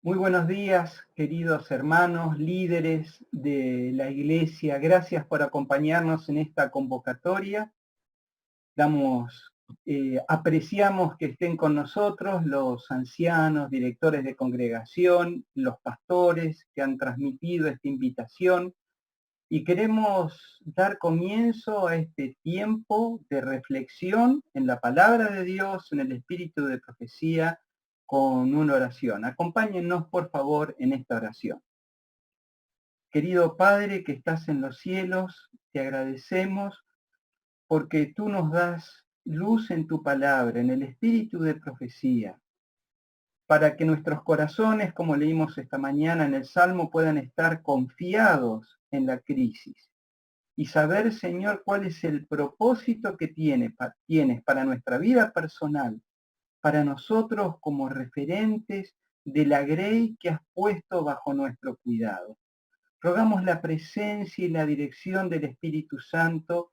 Muy buenos días, queridos hermanos, líderes de la Iglesia. Gracias por acompañarnos en esta convocatoria. Apreciamos que estén con nosotros los ancianos, directores de congregación, los pastores que han transmitido esta invitación y queremos dar comienzo a este tiempo de reflexión en la palabra de Dios, en el espíritu de profecía, con una oración. Acompáñennos, por favor, en esta oración. Querido Padre que estás en los cielos, te agradecemos porque tú nos das luz en tu palabra, en el espíritu de profecía, para que nuestros corazones, como leímos esta mañana en el Salmo, puedan estar confiados en la crisis y saber, Señor, cuál es el propósito que tienes para nuestra vida personal, para nosotros como referentes de la grey que has puesto bajo nuestro cuidado. Rogamos la presencia y la dirección del Espíritu Santo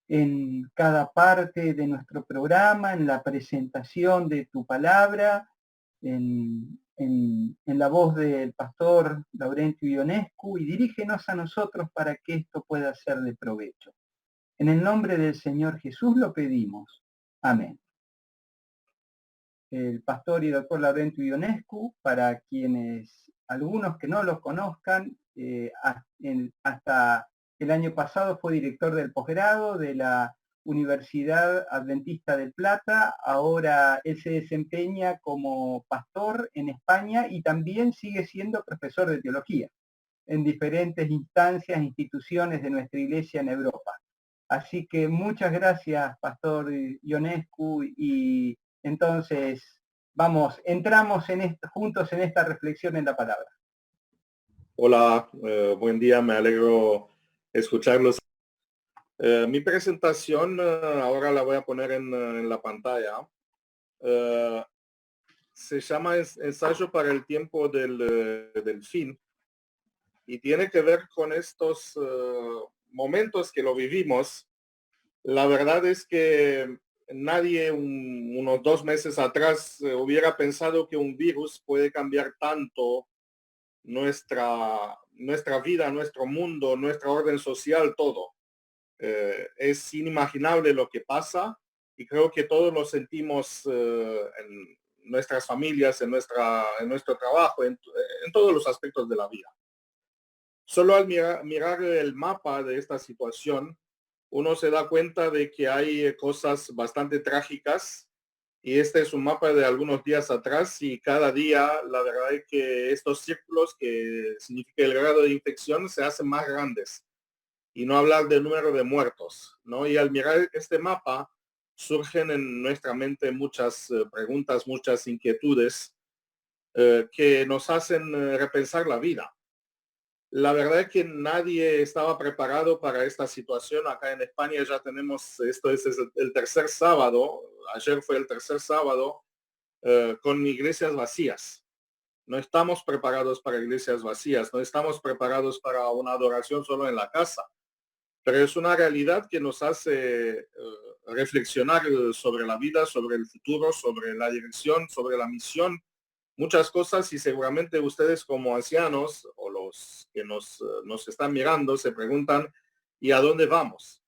en cada parte de nuestro programa, en la presentación de tu palabra, en la voz del pastor Laurentio Ionescu, y dirígenos a nosotros para que esto pueda ser de provecho. En el nombre del Señor Jesús lo pedimos. Amén. El pastor y doctor Laurentio Ionescu, para quienes, algunos que no lo conozcan, hasta el año pasado fue director del posgrado de la Universidad Adventista del Plata. Ahora él se desempeña como pastor en España y también sigue siendo profesor de teología en diferentes instancias, instituciones de nuestra iglesia en Europa. Así que muchas gracias, pastor Ionescu, y entonces entramos juntos en esta reflexión en la palabra. Hola, buen día, me alegro escucharlos. Mi presentación ahora la voy a poner en la pantalla. Se llama Ensayo para el tiempo del fin y tiene que ver con estos momentos que lo vivimos. La verdad es que nadie unos 2 meses atrás hubiera pensado que un virus puede cambiar tanto nuestra vida, nuestro mundo, nuestra orden social, todo. Es inimaginable lo que pasa y creo que todos lo sentimos en nuestras familias, en nuestro trabajo, en todos los aspectos de la vida. Solo al mirar el mapa de esta situación, uno se da cuenta de que hay cosas bastante trágicas y este es un mapa de algunos días atrás y cada día la verdad es que estos círculos que significa el grado de infección se hacen más grandes y no hablar del número de muertos, ¿no? Y al mirar este mapa surgen en nuestra mente muchas preguntas, muchas inquietudes que nos hacen repensar la vida. La verdad es que nadie estaba preparado para esta situación. Acá en España ya tenemos, esto es el tercer sábado, ayer fue el tercer sábado, con iglesias vacías. No estamos preparados para iglesias vacías, no estamos preparados para una adoración solo en la casa, pero es una realidad que nos hace reflexionar sobre la vida, sobre el futuro, sobre la dirección, sobre la misión, muchas cosas y seguramente ustedes como ancianos o los que nos están mirando se preguntan, ¿y a dónde vamos?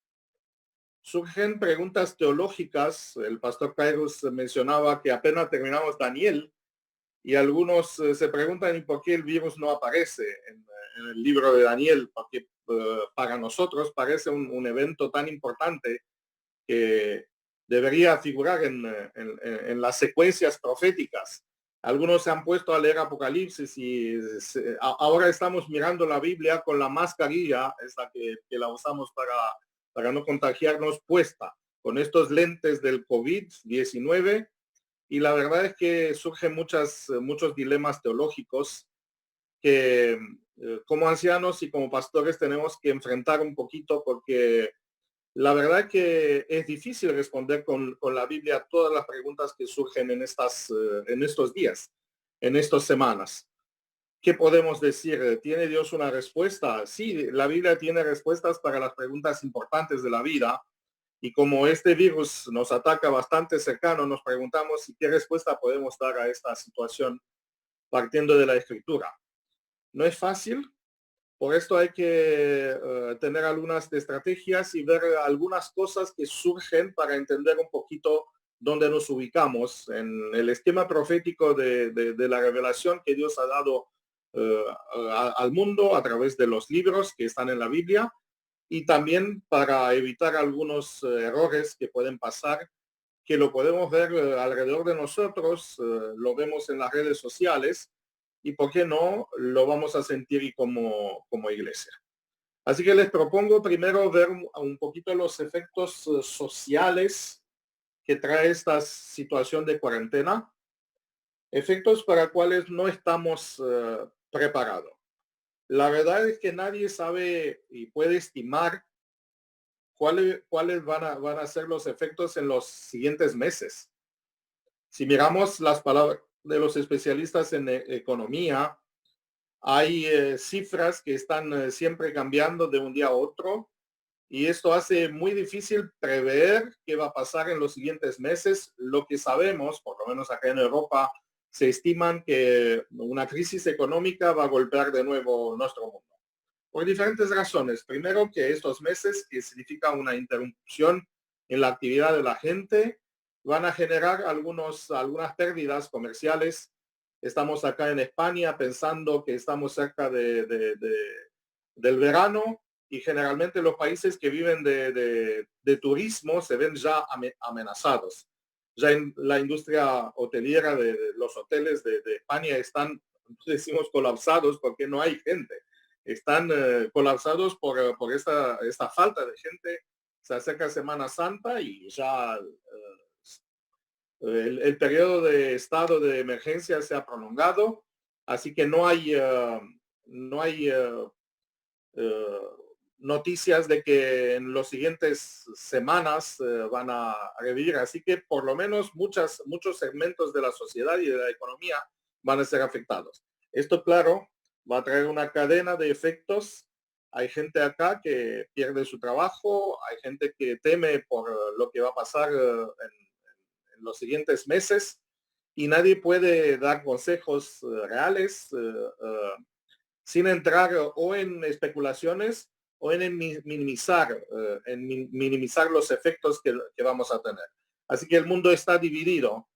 Surgen preguntas teológicas. El pastor Kairos mencionaba que apenas terminamos Daniel y algunos se preguntan, ¿y por qué el virus no aparece en el libro de Daniel? Porque para nosotros parece un evento tan importante que debería figurar en las secuencias proféticas. Algunos se han puesto a leer Apocalipsis y ahora estamos mirando la Biblia con la mascarilla, esa que la usamos para no contagiarnos puesta, con estos lentes del COVID-19 y la verdad es que surgen muchos dilemas teológicos que como ancianos y como pastores tenemos que enfrentar un poquito porque la verdad que es difícil responder con la Biblia todas las preguntas que surgen en estos días, en estas semanas. ¿Qué podemos decir? ¿Tiene Dios una respuesta? Sí, la Biblia tiene respuestas para las preguntas importantes de la vida. Y como este virus nos ataca bastante cercano, nos preguntamos qué respuesta podemos dar a esta situación. partiendo de la escritura. No es fácil, por esto hay que tener algunas estrategias y ver algunas cosas que surgen para entender un poquito dónde nos ubicamos en el esquema profético de la revelación que Dios ha dado al mundo a través de los libros que están en la Biblia, y también para evitar algunos errores que pueden pasar, que lo podemos ver alrededor de nosotros, lo vemos en las redes sociales, y por qué no lo vamos a sentir como iglesia. Así que les propongo primero ver un poquito los efectos sociales que trae esta situación de cuarentena, efectos para cuales no estamos preparados. La verdad es que nadie sabe y puede estimar cuáles van a ser los efectos en los siguientes meses. Si miramos las palabras de los especialistas en economía, hay cifras que están siempre cambiando de un día a otro, y esto hace muy difícil prever qué va a pasar en los siguientes meses. Lo que sabemos, por lo menos acá en Europa, se estiman que una crisis económica va a golpear de nuevo nuestro mundo, por diferentes razones. Primero, que estos meses, que significa una interrupción en la actividad de la gente, van a generar algunas pérdidas comerciales. Estamos acá en España pensando que estamos cerca del verano, y generalmente los países que viven de turismo se ven ya amenazados. Ya en la industria hotelera de los hoteles de España están, decimos, colapsados porque no hay gente. Están colapsados por esta falta de gente. Se acerca Semana Santa y ya el periodo de estado de emergencia se ha prolongado, así que no hay noticias de que en los siguientes semanas van a revivir, así que por lo menos muchos segmentos de la sociedad y de la economía van a ser afectados. Esto, claro, va a traer una cadena de efectos. Hay gente acá que pierde su trabajo, hay gente que teme por lo que va a pasar en los siguientes meses, y nadie puede dar consejos reales sin entrar o en especulaciones o en minimizar los efectos que vamos a tener. Así que el mundo está dividido,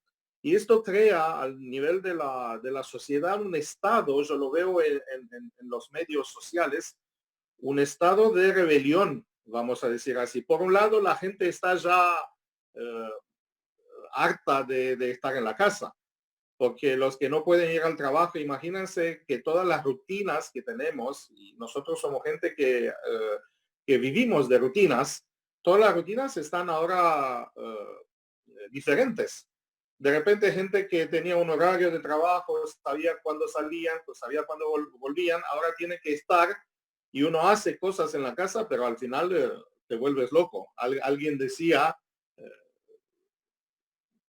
y esto crea al nivel de la sociedad un estado, yo lo veo en los medios sociales, un estado de rebelión, vamos a decir así. Por un lado, la gente está ya eh, harta de estar en la casa, porque los que no pueden ir al trabajo, imagínense que todas las rutinas que tenemos, y nosotros somos gente que vivimos de rutinas, todas las rutinas están ahora diferentes. De repente, gente que tenía un horario de trabajo, sabía cuándo salían, pues sabía cuándo volvían, ahora tiene que estar, y uno hace cosas en la casa, pero al final te vuelves loco. Alguien decía,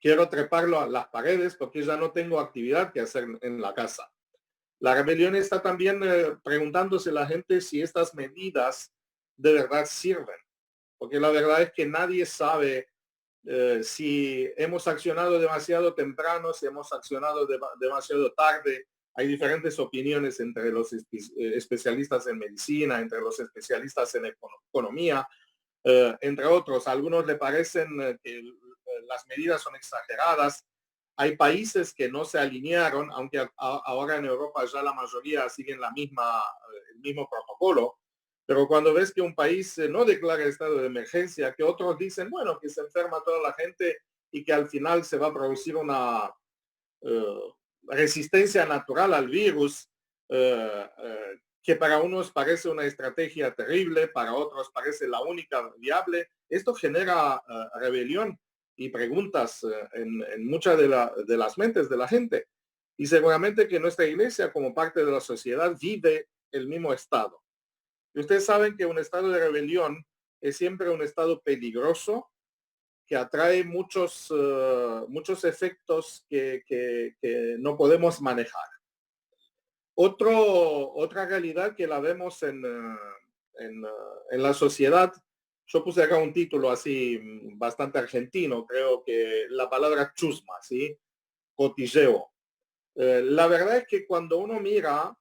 quiero treparlo a las paredes porque ya no tengo actividad que hacer en la casa. La rebelión está también preguntándose la gente si estas medidas de verdad sirven, porque la verdad es que nadie sabe si hemos accionado demasiado temprano, si hemos accionado demasiado tarde. Hay diferentes opiniones entre los especialistas en medicina, entre los especialistas en economía, entre otros. A algunos le parecen que las medidas son exageradas. Hay países que no se alinearon, aunque ahora en Europa ya la mayoría siguen el mismo protocolo. Pero cuando ves que un país no declara estado de emergencia, que otros dicen, bueno, que se enferma toda la gente y que al final se va a producir una resistencia natural al virus, que para unos parece una estrategia terrible, para otros parece la única viable. Esto genera rebelión y preguntas en muchas de las mentes de la gente. Y seguramente que nuestra iglesia, como parte de la sociedad, vive el mismo estado. Y ustedes saben que un estado de rebelión es siempre un estado peligroso, que atrae muchos efectos que no podemos manejar. Otra realidad que la vemos en la sociedad, yo puse acá un título así bastante argentino, creo que la palabra chusma, ¿sí? Cotilleo. La verdad es que cuando uno mira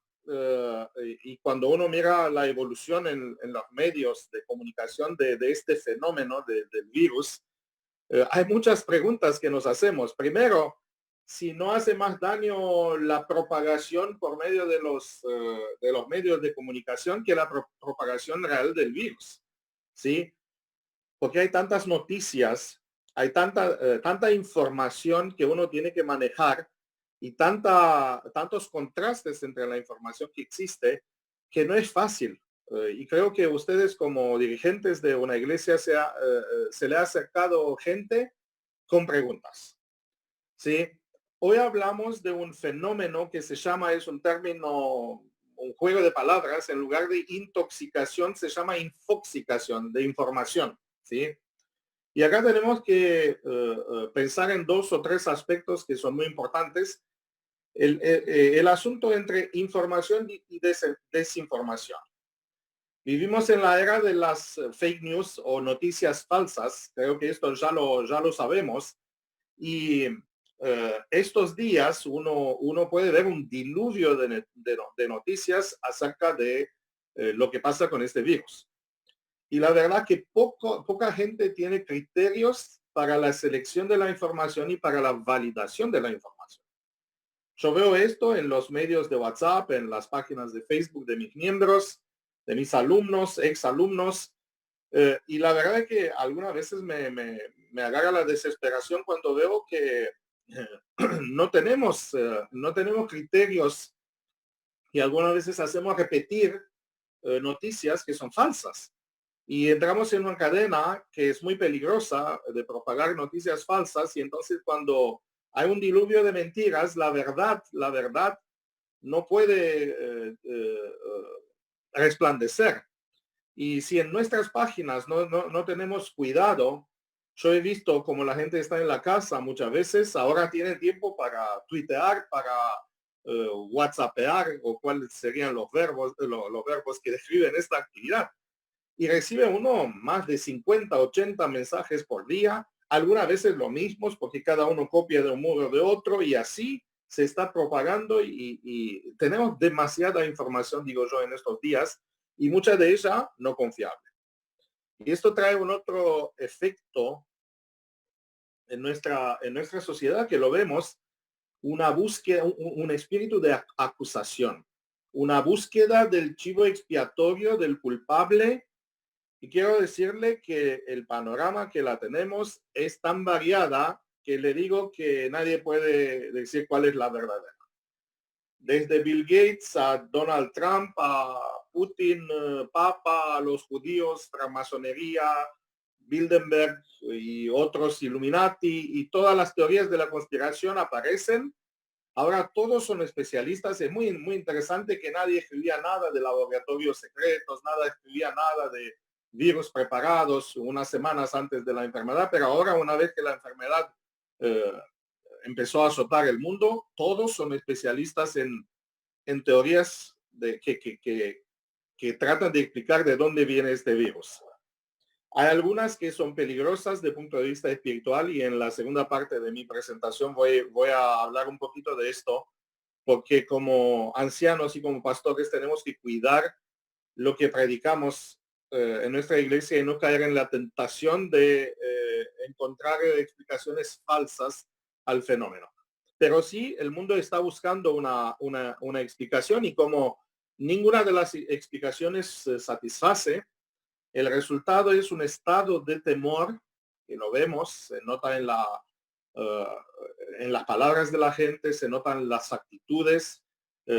y cuando uno mira la evolución en los medios de comunicación de este fenómeno del virus, hay muchas preguntas que nos hacemos. Primero, si no hace más daño la propagación por medio de los medios de comunicación que la propagación real del virus, ¿sí? Porque hay tantas noticias, hay tanta información que uno tiene que manejar y tantos contrastes entre la información que existe que no es fácil. Y creo que ustedes como dirigentes de una iglesia se le ha acercado gente con preguntas. ¿Sí? Hoy hablamos de un fenómeno que se llama, es un término, un juego de palabras, en lugar de intoxicación se llama infoxicación de información. ¿Sí? Y acá tenemos que pensar en dos o tres aspectos que son muy importantes. El asunto entre información y desinformación. Vivimos en la era de las fake news o noticias falsas. Creo que esto ya lo sabemos. Y estos días uno puede ver un diluvio de noticias acerca de lo que pasa con este virus. Y la verdad que poca gente tiene criterios para la selección de la información y para la validación de la información. Yo veo esto en los medios de WhatsApp, en las páginas de Facebook de mis miembros, de mis alumnos, exalumnos, y la verdad es que algunas veces me agarra la desesperación cuando veo que no tenemos criterios y algunas veces hacemos repetir noticias que son falsas. Y entramos en una cadena que es muy peligrosa de propagar noticias falsas y entonces cuando hay un diluvio de mentiras, la verdad no puede resplandecer. Y si en nuestras páginas no tenemos cuidado, yo he visto como la gente está en la casa muchas veces, ahora tiene tiempo para tuitear, para whatsappear o cuáles serían los verbos que describen esta actividad y recibe uno más de 50, 80 mensajes por día, algunas veces lo mismos porque cada uno copia de un muro de otro y así se está propagando y tenemos demasiada información, digo yo, en estos días y mucha de ella no confiable. Y esto trae un otro efecto en nuestra sociedad que lo vemos, una búsqueda, un espíritu de acusación, una búsqueda del chivo expiatorio, del culpable. Y quiero decirle que el panorama que la tenemos es tan variada que le digo que nadie puede decir cuál es la verdadera. Desde Bill Gates a Donald Trump, a Putin, Papa, a los judíos, francmasonería, Bilderberg y otros Illuminati y todas las teorías de la conspiración aparecen. Ahora todos son especialistas. Es muy interesante que nadie escribía nada de laboratorios secretos, nada escribía nada de virus preparados unas semanas antes de la enfermedad, pero ahora una vez que la enfermedad eh, empezó a azotar el mundo, todos son especialistas en teorías que tratan de explicar de dónde viene este virus. Hay algunas que son peligrosas de punto de vista espiritual y en la segunda parte de mi presentación voy a hablar un poquito de esto, porque como ancianos y como pastores tenemos que cuidar lo que predicamos en nuestra iglesia y no caer en la tentación de encontrar explicaciones falsas al fenómeno. Pero sí, el mundo está buscando una explicación y como ninguna de las explicaciones satisface, el resultado es un estado de temor que lo vemos, se nota uh, en las palabras de la gente, se notan las actitudes,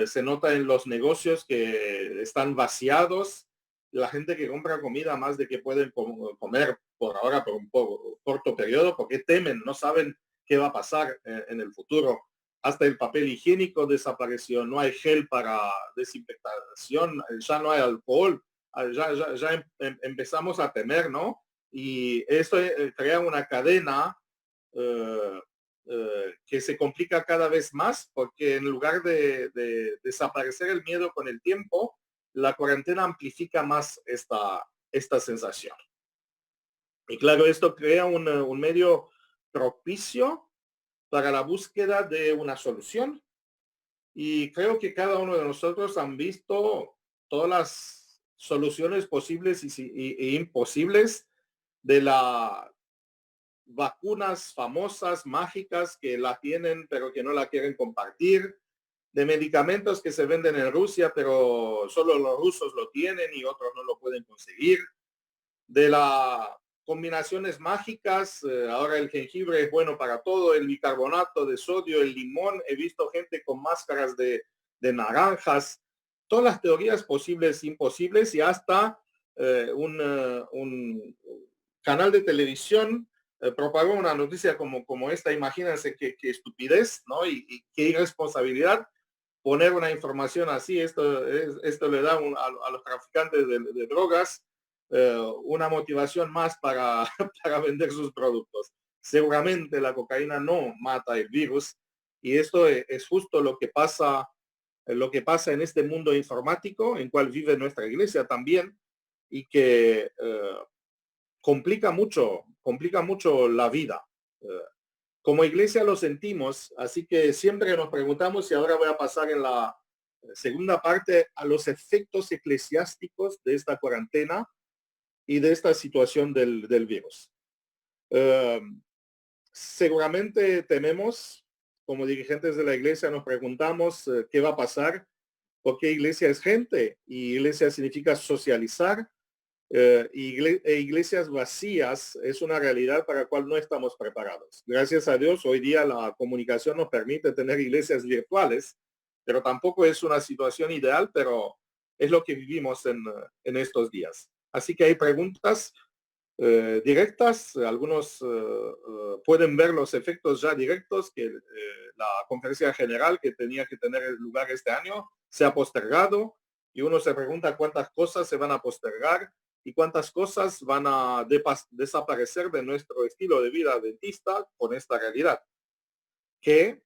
se nota en los negocios que están vaciados, la gente que compra comida más de que pueden comer por ahora por un corto periodo, porque temen, no saben qué va a pasar en el futuro. Hasta el papel higiénico desapareció, no hay gel para desinfectación, ya no hay alcohol, ya empezamos a temer, ¿no? Y esto crea una cadena que se complica cada vez más porque en lugar de desaparecer el miedo con el tiempo, la cuarentena amplifica más esta sensación. Y claro, esto crea un medio propicio para la búsqueda de una solución Y creo que cada uno de nosotros han visto todas las soluciones posibles y imposibles de las vacunas famosas, mágicas, que la tienen pero que no la quieren compartir, de medicamentos que se venden en Rusia pero solo los rusos lo tienen y otros no lo pueden conseguir, de las combinaciones mágicas. Ahora el jengibre es bueno para todo, el bicarbonato de sodio, el limón. He visto gente con máscaras de naranjas, todas las teorías posibles, imposibles, y hasta un canal de televisión propagó una noticia como esta. Imagínense qué estupidez, ¿no? Y qué irresponsabilidad poner una información así. Esto le da a los traficantes de drogas una motivación más para, para vender sus productos. Seguramente la cocaína no mata el virus, y esto es justo lo que pasa en este mundo informático en cual vive nuestra iglesia también, y que complica mucho la vida. Como iglesia lo sentimos, así que siempre nos preguntamos, y ahora voy a pasar en la segunda parte a los efectos eclesiásticos de esta cuarentena y de esta situación del virus. Seguramente tenemos, como dirigentes de la iglesia, nos preguntamos qué va a pasar, porque iglesia es gente y iglesia significa socializar. Iglesias vacías es una realidad para la cual no estamos preparados. Gracias a Dios, hoy día la comunicación nos permite tener iglesias virtuales, pero tampoco es una situación ideal, pero es lo que vivimos en estos días. Así que hay preguntas directas. Algunos pueden ver los efectos ya directos, que la conferencia general que tenía que tener lugar este año se ha postergado, y uno se pregunta cuántas cosas se van a postergar y cuántas cosas van a desaparecer de nuestro estilo de vida adventista con esta realidad, que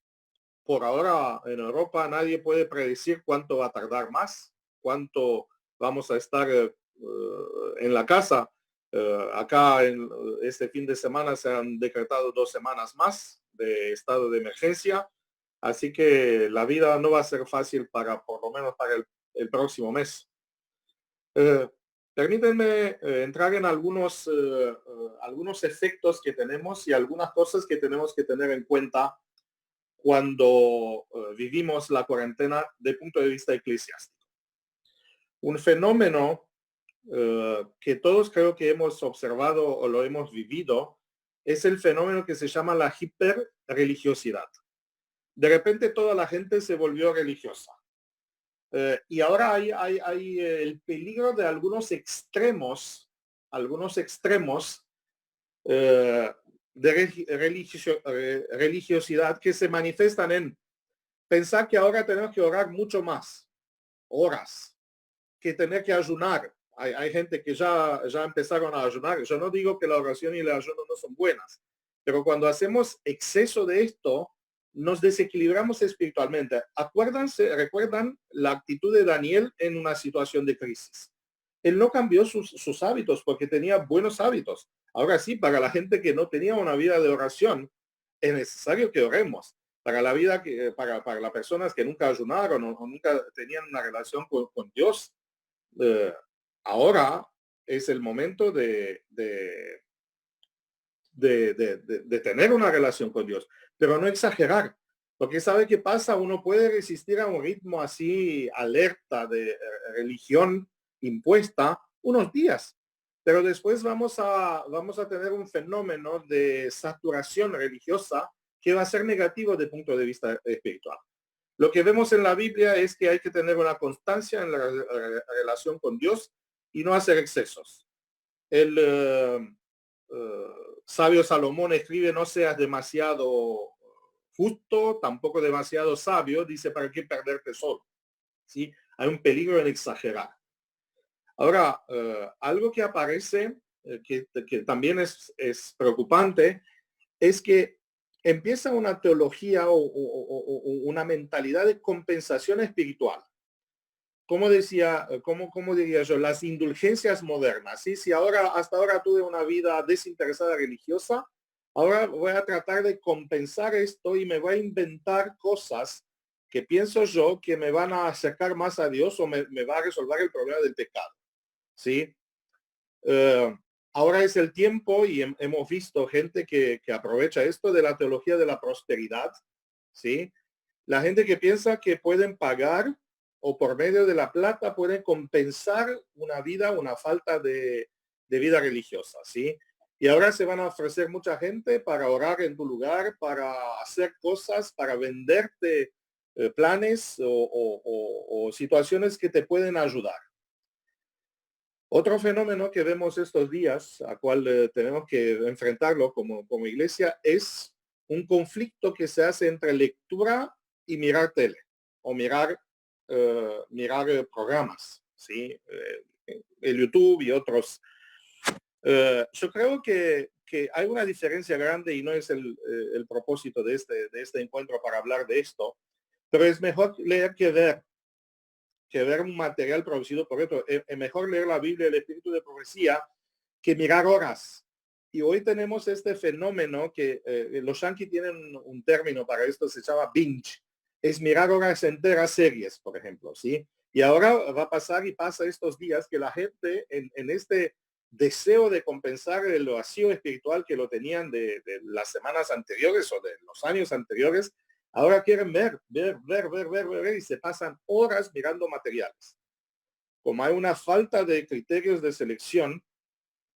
por ahora en Europa nadie puede predecir cuánto va a tardar más, cuánto vamos a estar en la casa. Acá en este fin de semana se han decretado 2 semanas más de estado de emergencia, así que la vida no va a ser fácil por lo menos para el próximo mes. Eh, Permítanme entrar en algunos efectos que tenemos y algunas cosas que tenemos que tener en cuenta cuando vivimos la cuarentena desde el punto de vista eclesiástico. Un fenómeno que todos creo que hemos observado o lo hemos vivido es el fenómeno que se llama la hiperreligiosidad. De repente toda la gente se volvió religiosa. Y ahora hay el peligro de algunos extremos de religiosidad que se manifiestan en pensar que ahora tenemos que orar mucho más, horas, que tener que ayunar. Hay gente que ya empezaron a ayunar. Yo no digo que la oración y el ayuno no son buenas, pero cuando hacemos exceso de esto, nos desequilibramos espiritualmente. Recuerdan la actitud de Daniel en una situación de crisis. Él no cambió sus hábitos porque tenía buenos hábitos. Ahora sí, para la gente que no tenía una vida de oración, es necesario que oremos. Para la vida para las personas que nunca ayunaron o nunca tenían una relación con Dios, ahora es el momento de tener una relación con Dios, pero no exagerar, porque sabe qué pasa, uno puede resistir a un ritmo así alerta de religión impuesta unos días, pero después vamos a tener un fenómeno de saturación religiosa que va a ser negativo desde el punto de vista espiritual. Lo que vemos en la Biblia es que hay que tener una constancia en la relación con Dios y no hacer excesos. El sabio Salomón escribe: no seas demasiado justo, tampoco demasiado sabio. Dice: ¿para qué perderte solo? ¿Sí? Hay un peligro en exagerar. Ahora, algo que aparece, que también es preocupante, es que empieza una teología o una mentalidad de compensación espiritual. Como decía, como diría yo, las indulgencias modernas. ¿Sí? Si hasta ahora tuve una vida desinteresada religiosa, ahora voy a tratar de compensar esto y me voy a inventar cosas que pienso yo que me van a acercar más a Dios o me va a resolver el problema del pecado, ¿sí? Ahora es el tiempo y hemos visto gente que aprovecha esto de la teología de la prosperidad, ¿sí? La gente que piensa que pueden pagar o por medio de la plata pueden compensar una falta de vida religiosa, ¿sí? Y ahora se van a ofrecer mucha gente para orar en tu lugar, para hacer cosas, para venderte planes o situaciones que te pueden ayudar. Otro fenómeno que vemos estos días, a cual tenemos que enfrentarlo como iglesia, es un conflicto que se hace entre lectura y mirar tele o mirar programas, ¿sí? El YouTube y otros. Yo creo que hay una diferencia grande y no es el propósito de este encuentro para hablar de esto, pero es mejor leer que ver un material producido por otro. Es mejor leer la Biblia, el espíritu de profecía, que mirar horas. Y hoy tenemos este fenómeno que los yankees tienen un término para esto, se llama binge. Es mirar horas enteras series, por ejemplo, ¿sí? Y ahora va a pasar y pasa estos días que la gente en este deseo de compensar el vacío espiritual que lo tenían de las semanas anteriores o de los años anteriores, ahora quieren ver y se pasan horas mirando materiales. Como hay una falta de criterios de selección,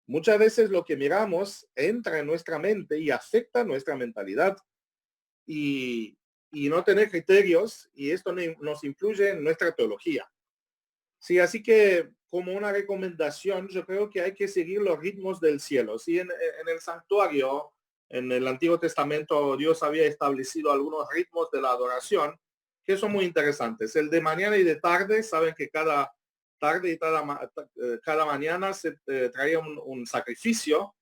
muchas veces lo que miramos entra en nuestra mente y afecta nuestra mentalidad y no tener criterios y esto nos influye en nuestra teología. Sí, así que como una recomendación, yo creo que hay que seguir los ritmos del cielo. Sí, en el santuario, en el Antiguo Testamento, Dios había establecido algunos ritmos de la adoración que son muy interesantes. El de mañana y de tarde, saben que cada tarde y cada mañana se traía un sacrificio.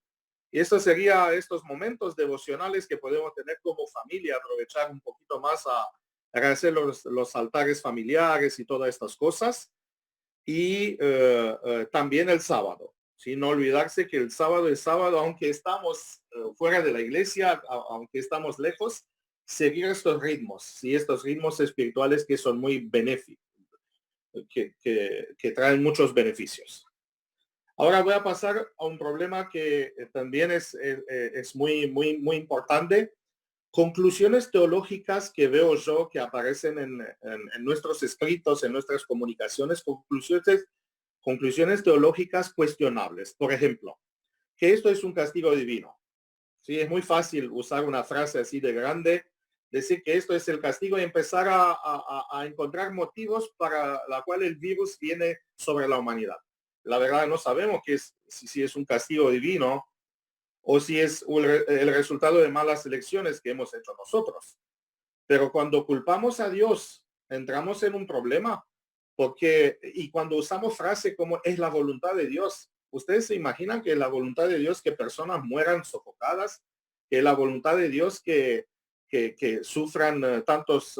Y esto sería estos momentos devocionales que podemos tener como familia, aprovechar un poquito más a agradecer los altares familiares y todas estas cosas y también el sábado. ¿Sí? No olvidarse que el sábado es sábado, aunque estamos fuera de la iglesia, aunque estamos lejos, seguir estos ritmos, ¿sí? Estos ritmos espirituales que son muy benéficos, que traen muchos beneficios. Ahora voy a pasar a un problema que también es muy importante. Conclusiones teológicas que veo yo que aparecen en nuestros escritos, en nuestras comunicaciones, conclusiones teológicas cuestionables. Por ejemplo, que esto es un castigo divino. Sí, es muy fácil usar una frase así de grande, decir que esto es el castigo y empezar a encontrar motivos para la cual el virus viene sobre la humanidad. La verdad no sabemos si es un castigo divino o si es el resultado de malas elecciones que hemos hecho nosotros. Pero cuando culpamos a Dios, entramos en un problema, y cuando usamos frase como es la voluntad de Dios, ¿ustedes se imaginan que es la voluntad de Dios que personas mueran sofocadas? Que es la voluntad de Dios que sufran tantos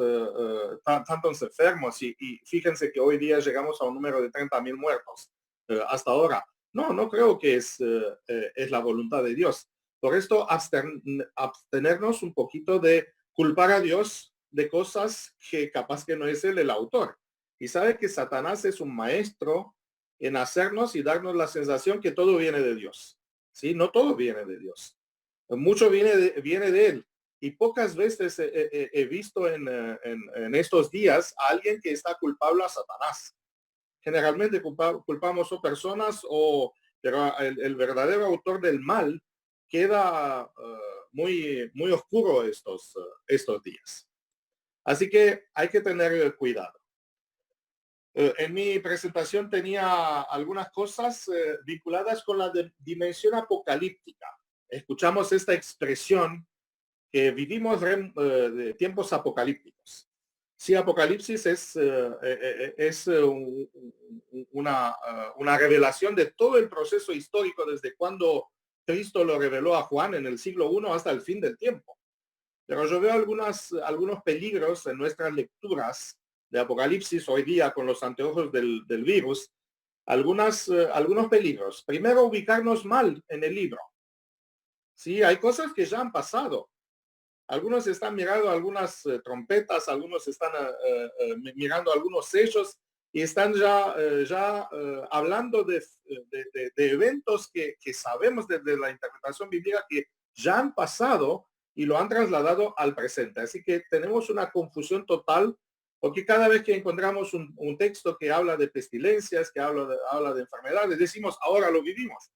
enfermos y fíjense que hoy día llegamos a un número de 30,000 muertos hasta ahora. No creo que es la voluntad de Dios. Por esto, abstenernos un poquito de culpar a Dios de cosas que capaz que no es él el autor. Y sabe que Satanás es un maestro en hacernos y darnos la sensación que todo viene de Dios. ¿Sí? No todo viene de Dios. Mucho viene de él. Y pocas veces he visto en estos días a alguien que está culpable a Satanás. Generalmente culpamos a personas, pero el verdadero autor del mal queda muy oscuro estos días. Así que hay que tener cuidado. En mi presentación tenía algunas cosas vinculadas con la dimensión apocalíptica. Escuchamos esta expresión que vivimos de tiempos apocalípticos. Sí, Apocalipsis es una revelación de todo el proceso histórico desde cuando Cristo lo reveló a Juan en el siglo I hasta el fin del tiempo. Pero yo veo algunos peligros en nuestras lecturas de Apocalipsis hoy día con los anteojos del virus. Algunos peligros. Primero, ubicarnos mal en el libro. Sí, hay cosas que ya han pasado. Algunos están mirando algunas trompetas, algunos están mirando algunos sellos y están ya hablando de eventos que sabemos desde la interpretación bíblica que ya han pasado y lo han trasladado al presente. Así que tenemos una confusión total, porque cada vez que encontramos un texto que habla de pestilencias, que habla de enfermedades, decimos, ahora lo vivimos.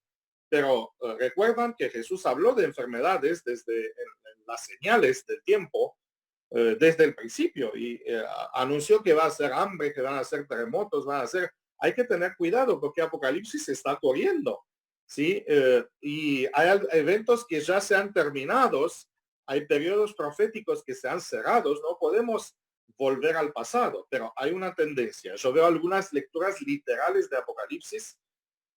Pero recuerdan que Jesús habló de enfermedades desde en las señales del tiempo, desde el principio, y anunció que va a ser hambre, que van a ser terremotos, hay que tener cuidado porque Apocalipsis se está corriendo, ¿sí? Y hay eventos que ya se han terminado, hay periodos proféticos que se han cerrado, no podemos volver al pasado, pero hay una tendencia. Yo veo algunas lecturas literales de Apocalipsis,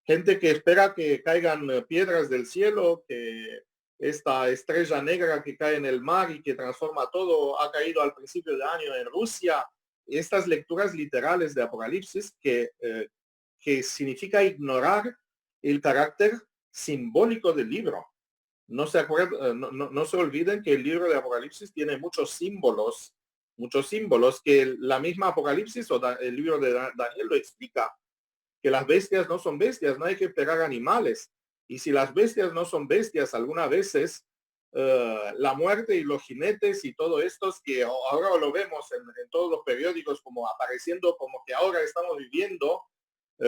gente que espera que caigan piedras del cielo, que esta estrella negra que cae en el mar y que transforma todo ha caído al principio de año en Rusia. Estas lecturas literales de Apocalipsis que significa ignorar el carácter simbólico del libro. No no se olviden que el libro de Apocalipsis tiene muchos símbolos que la misma Apocalipsis o el libro de Daniel lo explica, que las bestias no son bestias, no hay que pegar animales. Y si las bestias no son bestias, algunas veces la muerte y los jinetes y todo esto que ahora lo vemos en todos los periódicos como apareciendo como que ahora estamos viviendo,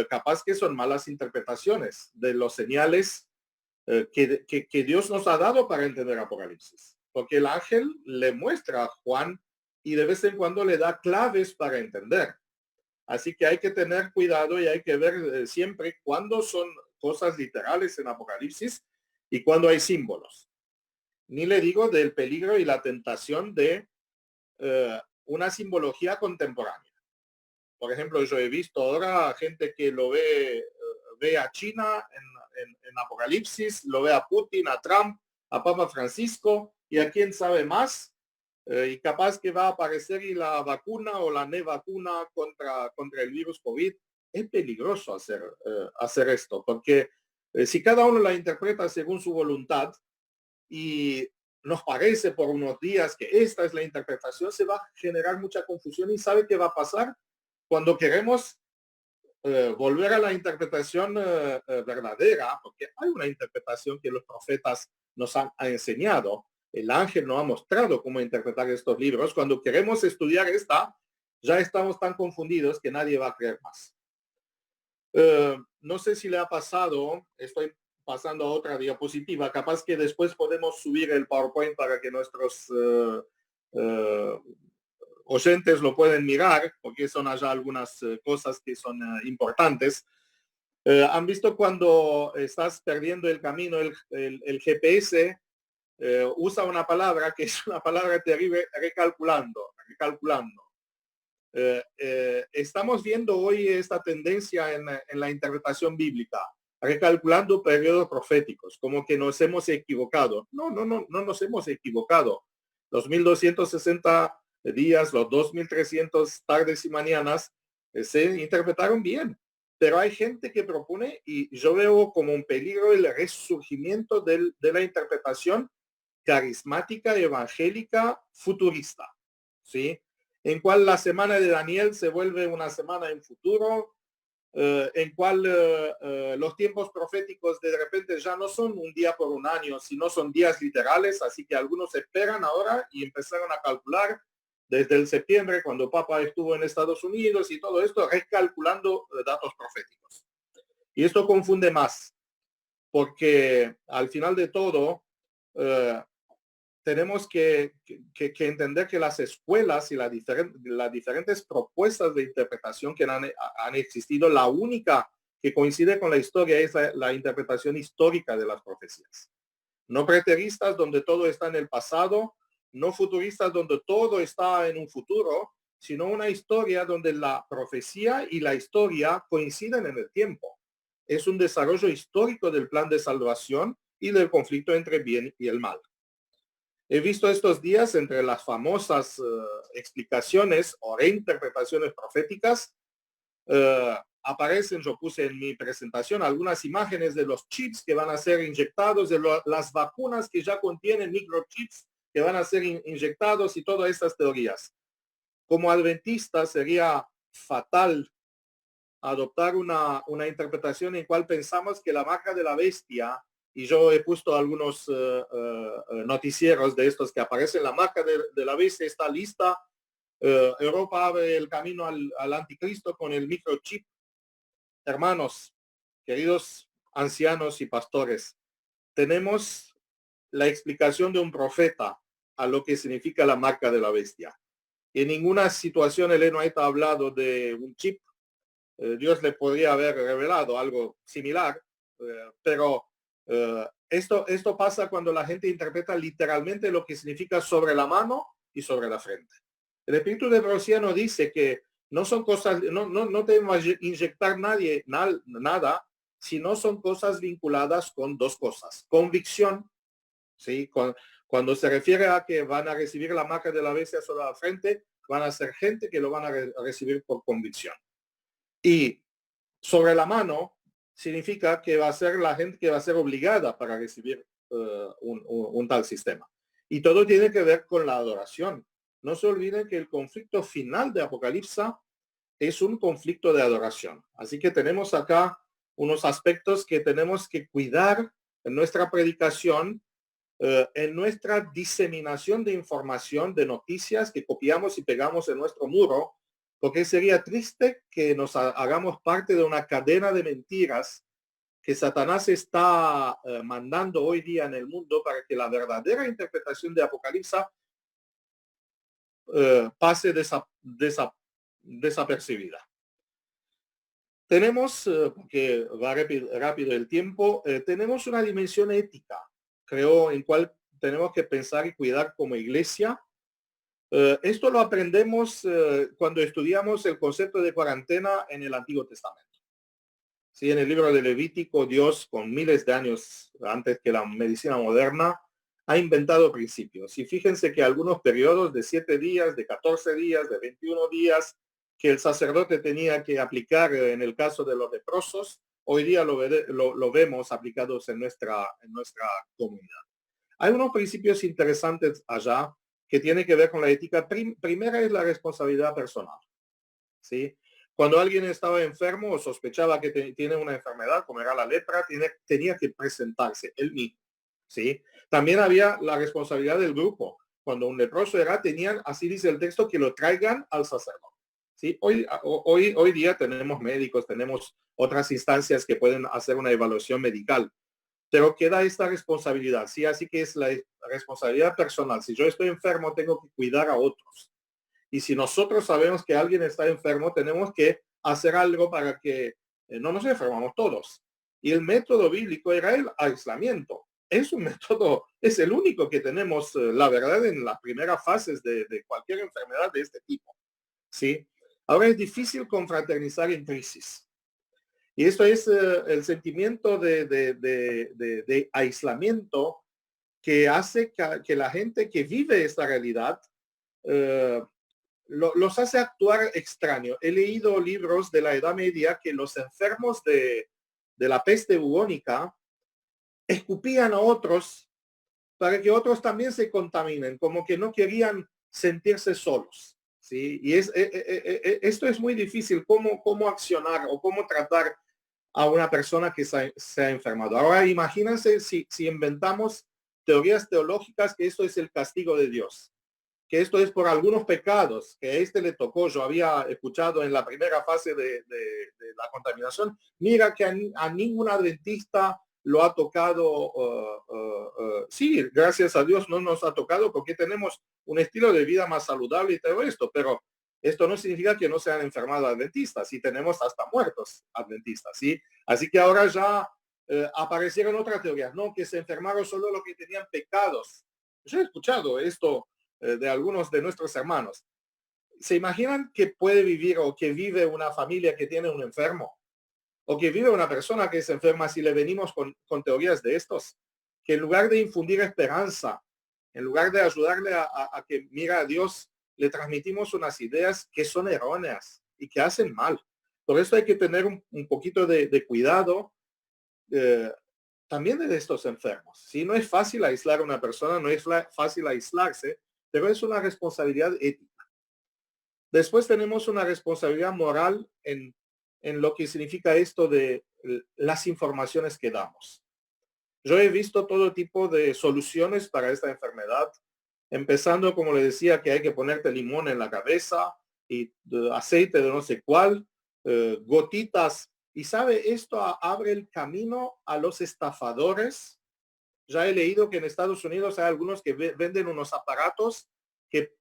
capaz que son malas interpretaciones de los señales que Dios nos ha dado para entender Apocalipsis. Porque el ángel le muestra a Juan y de vez en cuando le da claves para entender. Así que hay que tener cuidado y hay que ver siempre cuándo son cosas literales en Apocalipsis y cuándo hay símbolos. Ni le digo del peligro y la tentación de una simbología contemporánea. Por ejemplo, yo he visto ahora gente que lo ve a China en Apocalipsis, lo ve a Putin, a Trump, a Papa Francisco y a quién sabe más. Y capaz que va a aparecer y la vacuna o la vacuna contra el virus COVID. Es peligroso hacer esto, porque si cada uno la interpreta según su voluntad y nos parece por unos días que esta es la interpretación, se va a generar mucha confusión y sabe qué va a pasar cuando queremos volver a la interpretación verdadera, porque hay una interpretación que los profetas nos han enseñado. El ángel nos ha mostrado cómo interpretar estos libros. Cuando queremos estudiar ya estamos tan confundidos que nadie va a creer más. No sé si le ha pasado, estoy pasando a otra diapositiva, capaz que después podemos subir el PowerPoint para que nuestros oyentes lo pueden mirar, porque son allá algunas cosas que son importantes. ¿Han visto cuando estás perdiendo el camino, el GPS usa una palabra que es una palabra terrible, recalculando. Estamos viendo hoy esta tendencia en la interpretación bíblica, recalculando periodos proféticos, como que nos hemos equivocado. No nos hemos equivocado. Los 1260 días, los 2300 tardes y mañanas se interpretaron bien. Pero hay gente que propone, y yo veo como un peligro el resurgimiento de la interpretación carismática, evangélica, futurista, ¿sí? En cual la semana de Daniel se vuelve una semana en futuro, en cual los tiempos proféticos de repente ya no son un día por un año, sino son días literales, así que algunos esperan ahora y empezaron a calcular desde el septiembre, cuando Papa estuvo en Estados Unidos y todo esto, recalculando datos proféticos. Y esto confunde más, porque al final de todo, tenemos que entender que las escuelas y las diferentes propuestas de interpretación que han existido, la única que coincide con la historia es la interpretación histórica de las profecías. No preteristas donde todo está en el pasado, no futuristas donde todo está en un futuro, sino una historia donde la profecía y la historia coinciden en el tiempo. Es un desarrollo histórico del plan de salvación y del conflicto entre el bien y el mal. He visto estos días entre las famosas explicaciones o reinterpretaciones proféticas, aparecen, yo puse en mi presentación algunas imágenes de los chips que van a ser inyectados, de las vacunas que ya contienen microchips que van a ser inyectados y todas estas teorías. Como adventista sería fatal adoptar una interpretación en cual pensamos que la marca de la bestia, y yo he puesto algunos noticieros de estos que aparecen, la marca de la bestia está lista, Europa abre el camino al anticristo con el microchip. Hermanos, queridos ancianos y pastores, tenemos la explicación de un profeta a lo que significa la marca de la bestia. En ninguna situación el White ha hablado de un chip. Dios le podría haber revelado algo similar, pero esto pasa cuando la gente interpreta literalmente lo que significa sobre la mano y sobre la frente. El espíritu de profecía nos dice que no son cosas, no debemos inyectar nada, sino son cosas vinculadas con dos cosas. Convicción, ¿sí? Cuando se refiere a que van a recibir la marca de la bestia sobre la frente, van a ser gente que lo van a recibir por convicción. Y sobre la mano significa que va a ser la gente que va a ser obligada para recibir un tal sistema. Y todo tiene que ver con la adoración. No se olviden que el conflicto final de Apocalipsis es un conflicto de adoración. Así que tenemos acá unos aspectos que tenemos que cuidar en nuestra predicación, en nuestra diseminación de información, de noticias que copiamos y pegamos en nuestro muro, porque sería triste que nos hagamos parte de una cadena de mentiras que Satanás está mandando hoy día en el mundo para que la verdadera interpretación de Apocalipsis pase desapercibida. Tenemos, porque va rápido el tiempo, tenemos una dimensión ética, creo, en cual tenemos que pensar y cuidar como iglesia. Esto lo aprendemos cuando estudiamos el concepto de cuarentena en el Antiguo Testamento. Sí, en el libro de Levítico, Dios, con miles de años antes que la medicina moderna, ha inventado principios. Y fíjense que algunos periodos de 7 días, de 14 días, de 21 días, que el sacerdote tenía que aplicar en el caso de los leprosos, hoy día lo vemos aplicados en nuestra comunidad. Hay unos principios interesantes allá que tiene que ver con la ética. Primera es la responsabilidad personal, ¿sí? Cuando alguien estaba enfermo o sospechaba que tiene una enfermedad, como era la lepra, tenía que presentarse él mismo, ¿sí? También había la responsabilidad del grupo. Cuando un leproso tenían, así dice el texto, que lo traigan al sacerdote, ¿sí? Hoy día tenemos médicos, tenemos otras instancias que pueden hacer una evaluación medical, pero queda esta responsabilidad, ¿sí? Así que es la responsabilidad personal. Si yo estoy enfermo, tengo que cuidar a otros. Y si nosotros sabemos que alguien está enfermo, tenemos que hacer algo para que no nos enfermamos todos. Y el método bíblico era el aislamiento. Es un método, es el único que tenemos, la verdad, en las primeras fases de cualquier enfermedad de este tipo, ¿sí? Ahora es difícil confraternizar en crisis. Y esto es el sentimiento de aislamiento que hace que la gente que vive esta realidad los hace actuar extraño. He leído libros de la Edad Media que los enfermos de la peste bubónica escupían a otros para que otros también se contaminen, como que no querían sentirse solos, ¿sí? Y esto es muy difícil, cómo accionar o cómo tratar a una persona que se ha enfermado. Ahora imagínense si inventamos teorías teológicas que esto es el castigo de Dios, que esto es por algunos pecados, que a este le tocó. Yo había escuchado en la primera fase de la contaminación, mira que a ningún adventista lo ha tocado. Sí, gracias a Dios no nos ha tocado porque tenemos un estilo de vida más saludable y todo esto, pero esto no significa que no se han enfermado adventistas, y tenemos hasta muertos adventistas, ¿sí? Así que ahora ya aparecieron otras teorías, no, que se enfermaron solo los que tenían pecados. Yo he escuchado esto de algunos de nuestros hermanos. ¿Se imaginan que puede vivir o que vive una familia que tiene un enfermo? O que vive una persona que se enferma si le venimos con teorías de estos? Que en lugar de infundir esperanza, en lugar de ayudarle a que mira a Dios, le transmitimos unas ideas que son erróneas y que hacen mal. Por eso hay que tener un poquito de cuidado. también de estos enfermos. ¿Sí? No es fácil aislar a una persona, no es fácil aislarse, pero es una responsabilidad ética. Después tenemos una responsabilidad moral en lo que significa esto de las informaciones que damos. Yo he visto todo tipo de soluciones para esta enfermedad, empezando, como le decía, que hay que ponerte limón en la cabeza y aceite de no sé cuál, gotitas. Y sabe, esto abre el camino a los estafadores. Ya he leído que en Estados Unidos hay algunos que venden unos aparatos que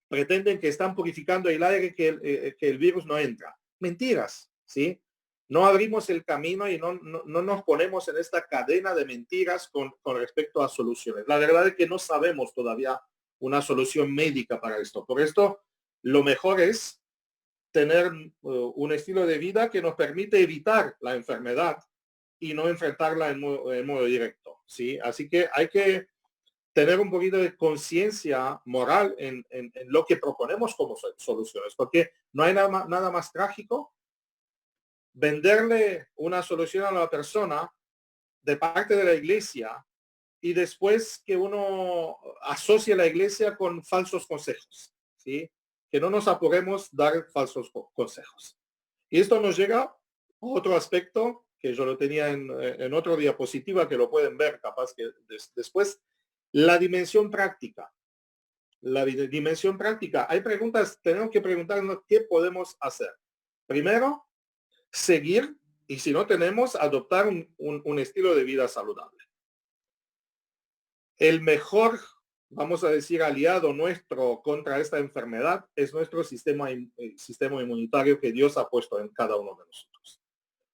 pretenden que están purificando el aire, que el virus no entra. Mentiras, ¿sí? No abrimos el camino y no nos ponemos en esta cadena de mentiras con respecto a soluciones. La verdad es que no sabemos todavía una solución médica para esto. Por esto, lo mejor es tener un estilo de vida que nos permite evitar la enfermedad y no enfrentarla en modo directo, ¿sí? Así que hay que tener un poquito de conciencia moral en lo que proponemos como soluciones, porque no hay nada más trágico venderle una solución a la persona de parte de la iglesia y después que uno asocie la iglesia con falsos consejos, ¿sí? Que no nos apuremos dar falsos consejos. Y esto nos llega a otro aspecto que yo lo tenía en otra diapositiva, que lo pueden ver capaz que después, la dimensión práctica. La dimensión práctica. Hay preguntas, tenemos que preguntarnos qué podemos hacer. Primero, seguir, y si no tenemos, adoptar un estilo de vida saludable. El mejor, vamos a decir, aliado nuestro contra esta enfermedad es nuestro sistema inmunitario que Dios ha puesto en cada uno de nosotros.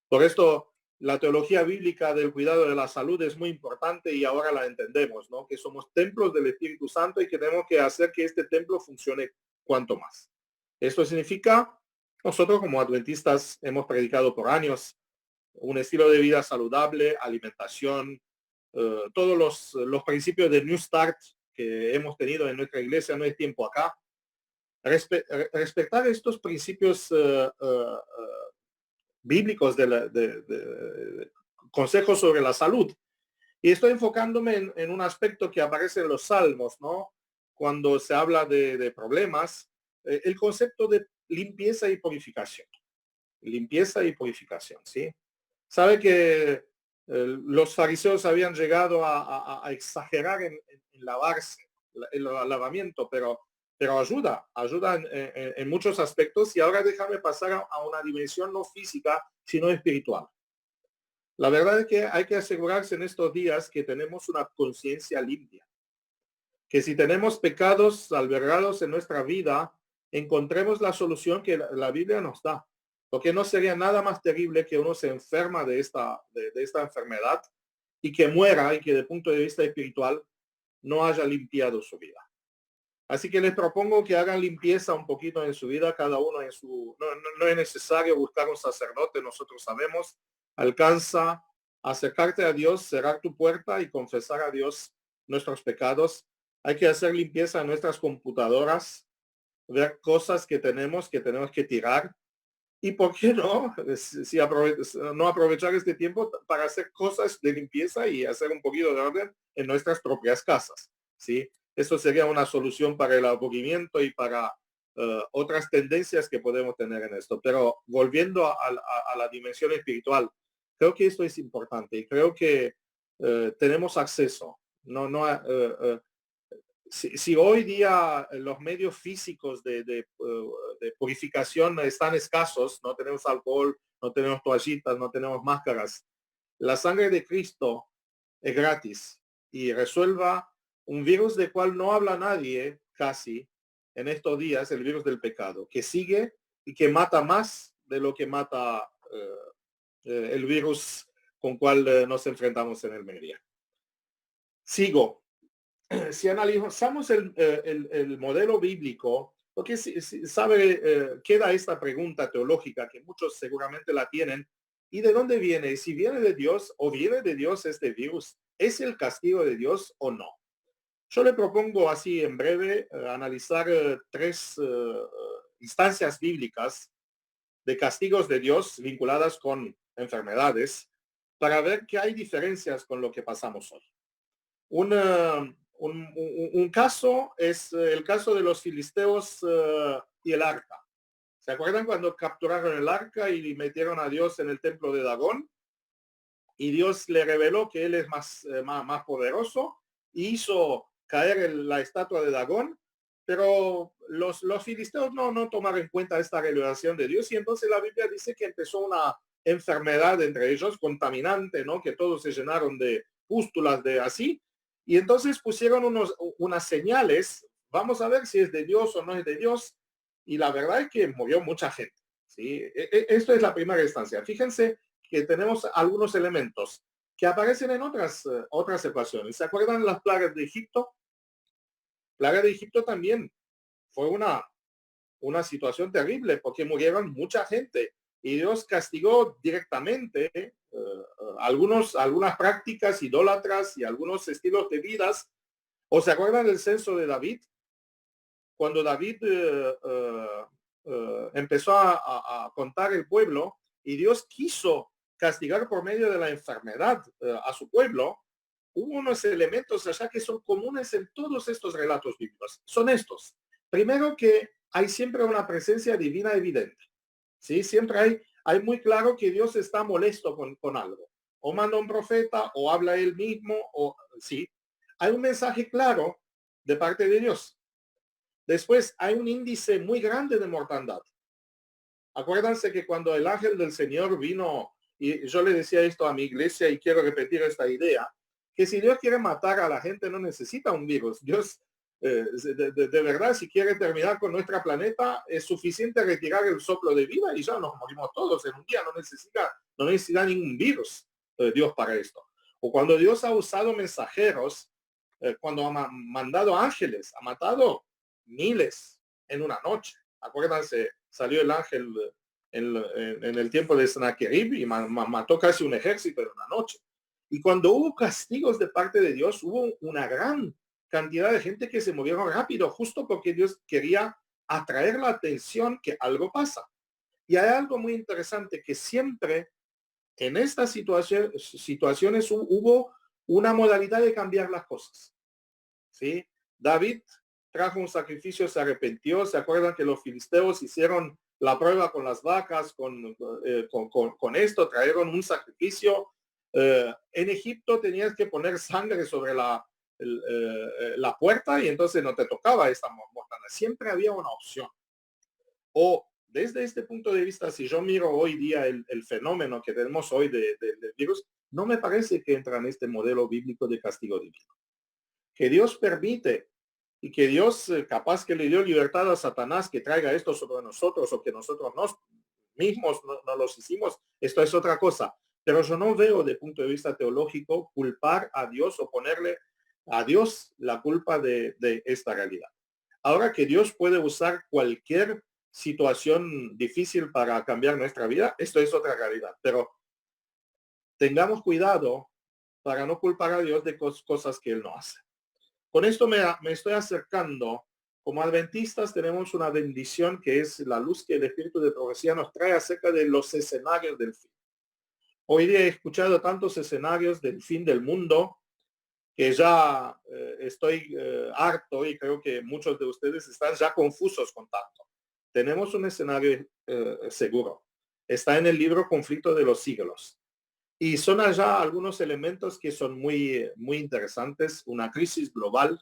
Por esto, la teología bíblica del cuidado de la salud es muy importante y ahora la entendemos, ¿no? Que somos templos del Espíritu Santo y que tenemos que hacer que este templo funcione cuanto más. Esto significa, nosotros como adventistas hemos predicado por años un estilo de vida saludable, alimentación, todos los principios de New Start que hemos tenido en nuestra iglesia, no hay tiempo acá. Respetar estos principios bíblicos de consejos sobre la salud. Y estoy enfocándome en un aspecto que aparece en los salmos, ¿no? Cuando se habla de problemas, el concepto de limpieza y purificación. Limpieza y purificación, ¿sí? Sabe que los fariseos habían llegado a exagerar en lavarse, el lavamiento, pero ayuda en muchos aspectos. Y ahora déjame pasar a una dimensión no física, sino espiritual. La verdad es que hay que asegurarse en estos días que tenemos una conciencia limpia, que si tenemos pecados albergados en nuestra vida, encontremos la solución que la Biblia nos da. Porque no sería nada más terrible que uno se enferma de esta enfermedad y que muera y que desde el punto de vista espiritual no haya limpiado su vida. Así que les propongo que hagan limpieza un poquito en su vida, cada uno en su... No es necesario buscar un sacerdote, nosotros sabemos. Alcanza acercarte a Dios, cerrar tu puerta y confesar a Dios nuestros pecados. Hay que hacer limpieza en nuestras computadoras, ver cosas que tenemos que tirar. Y por qué no, no aprovechar este tiempo para hacer cosas de limpieza y hacer un poquito de orden en nuestras propias casas, ¿sí? Eso sería una solución para el aburrimiento y para otras tendencias que podemos tener en esto. Pero volviendo a la dimensión espiritual, creo que esto es importante y creo que tenemos acceso. Si hoy día los medios físicos de purificación están escasos, no tenemos alcohol, no tenemos toallitas, no tenemos máscaras, la sangre de Cristo es gratis y resuelva un virus del cual no habla nadie casi en estos días, el virus del pecado, que sigue y que mata más de lo que mata el virus con cual nos enfrentamos en el medio. Sigo. Si analizamos el modelo bíblico, porque sabe, queda esta pregunta teológica que muchos seguramente la tienen, ¿y de dónde viene? Si viene de Dios o viene de Dios este virus, ¿es el castigo de Dios o no? Yo le propongo así en breve analizar tres instancias bíblicas de castigos de Dios vinculadas con enfermedades para ver que hay diferencias con lo que pasamos hoy. Un caso es el caso de los filisteos y el arca. ¿Se acuerdan cuando capturaron el arca y metieron a Dios en el templo de Dagón? Y Dios le reveló que él es más poderoso y hizo caer la estatua de Dagón, pero los filisteos no tomaron en cuenta esta revelación de Dios y entonces la Biblia dice que empezó una enfermedad entre ellos, contaminante, ¿no? Que todos se llenaron de pústulas de así, y entonces pusieron unas señales, vamos a ver si es de Dios o no es de Dios, y la verdad es que murió mucha gente, ¿sí? Esto es la primera instancia. Fíjense que tenemos algunos elementos que aparecen en otras ecuaciones. ¿Se acuerdan las plagas de Egipto? Plaga de Egipto también fue una situación terrible porque murieron mucha gente y Dios castigó directamente algunas prácticas idólatras y algunos estilos de vidas. ¿O se acuerdan del censo de David? Cuando David empezó a contar el pueblo y Dios quiso castigar por medio de la enfermedad a su pueblo, hubo unos elementos allá que son comunes en todos estos relatos bíblicos. Son estos. Primero, que hay siempre una presencia divina evidente. ¿Sí? Siempre hay muy claro que Dios está molesto con algo. O manda un profeta, o habla él mismo, o sí. Hay un mensaje claro de parte de Dios. Después hay un índice muy grande de mortandad. Acuérdense que cuando el ángel del Señor vino, y yo le decía esto a mi iglesia y quiero repetir esta idea, que si Dios quiere matar a la gente no necesita un virus. Dios, de verdad, si quiere terminar con nuestra planeta, es suficiente retirar el soplo de vida y ya nos morimos todos en un día. No necesita ningún virus Dios para esto. O cuando Dios ha usado mensajeros, cuando ha mandado ángeles, ha matado miles en una noche. Acuérdense, salió el ángel en el tiempo de Sennacherib y mató casi un ejército en una noche. Y cuando hubo castigos de parte de Dios, hubo una gran cantidad de gente que se movieron rápido, justo porque Dios quería atraer la atención que algo pasa. Y hay algo muy interesante, que siempre en estas situaciones hubo una modalidad de cambiar las cosas. ¿Sí? David trajo un sacrificio, se arrepintió. ¿Se acuerdan que los filisteos hicieron la prueba con las vacas, con esto, trajeron un sacrificio? En Egipto tenías que poner sangre sobre la puerta y entonces no te tocaba esta mortandad. Siempre había una opción. O desde este punto de vista, si yo miro hoy día el fenómeno que tenemos hoy del virus, no me parece que entra en este modelo bíblico de castigo divino. Que Dios permite y que Dios capaz que le dio libertad a Satanás que traiga esto sobre nosotros o que nosotros mismos no los hicimos, esto es otra cosa. Pero yo no veo de punto de vista teológico culpar a Dios o ponerle a Dios la culpa de esta realidad. Ahora que Dios puede usar cualquier situación difícil para cambiar nuestra vida, esto es otra realidad. Pero tengamos cuidado para no culpar a Dios de cosas que Él no hace. Con esto me estoy acercando. Como adventistas tenemos una bendición que es la luz que el Espíritu de Profecía nos trae acerca de los escenarios del fin. Hoy día he escuchado tantos escenarios del fin del mundo que ya estoy harto y creo que muchos de ustedes están ya confusos con tanto. Tenemos un escenario seguro. Está en el libro Conflicto de los Siglos. Y son allá algunos elementos que son muy interesantes. Una crisis global,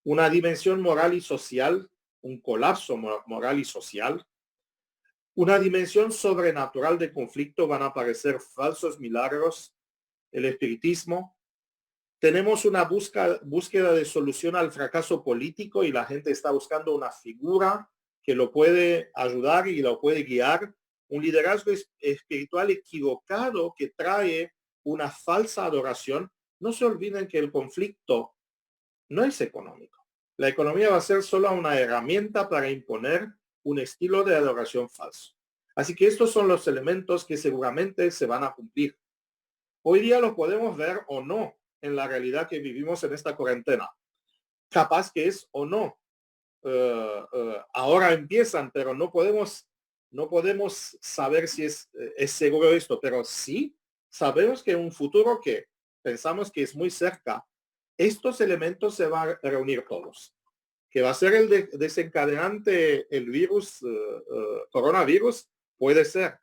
una dimensión moral y social, un colapso moral y social, una dimensión sobrenatural de conflicto, van a aparecer falsos milagros, el espiritismo. Tenemos una búsqueda de solución al fracaso político y la gente está buscando una figura que lo puede ayudar y lo puede guiar. Un liderazgo espiritual equivocado que trae una falsa adoración. No se olviden que el conflicto no es económico. La economía va a ser solo una herramienta para imponer un estilo de adoración falso. Así que estos son los elementos que seguramente se van a cumplir. Hoy día lo podemos ver o no en la realidad que vivimos en esta cuarentena. Capaz que es o no. Ahora empiezan, pero no podemos saber si es seguro esto, pero sí sabemos que en un futuro que pensamos que es muy cerca, estos elementos se van a reunir todos. Que va a ser el desencadenante el virus, coronavirus, puede ser.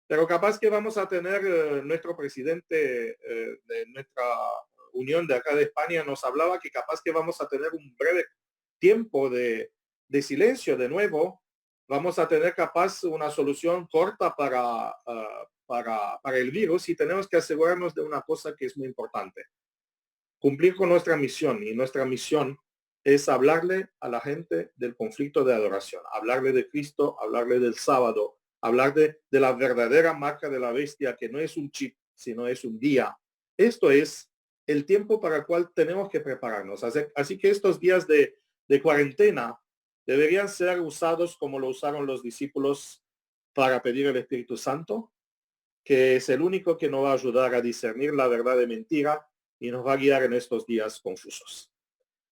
Pero capaz que vamos a tener nuestro presidente de nuestra unión de acá de España nos hablaba que capaz que vamos a tener un breve tiempo de silencio de nuevo. Vamos a tener capaz una solución corta para el virus y tenemos que asegurarnos de una cosa que es muy importante. Cumplir con nuestra misión, y nuestra misión es hablarle a la gente del conflicto de adoración, hablarle de Cristo, hablarle del sábado, hablar de la verdadera marca de la bestia, que no es un chip, sino es un día. Esto es el tiempo para el cual tenemos que prepararnos. Así que estos días de cuarentena deberían ser usados como lo usaron los discípulos para pedir el Espíritu Santo, que es el único que nos va a ayudar a discernir la verdad de mentira y nos va a guiar en estos días confusos.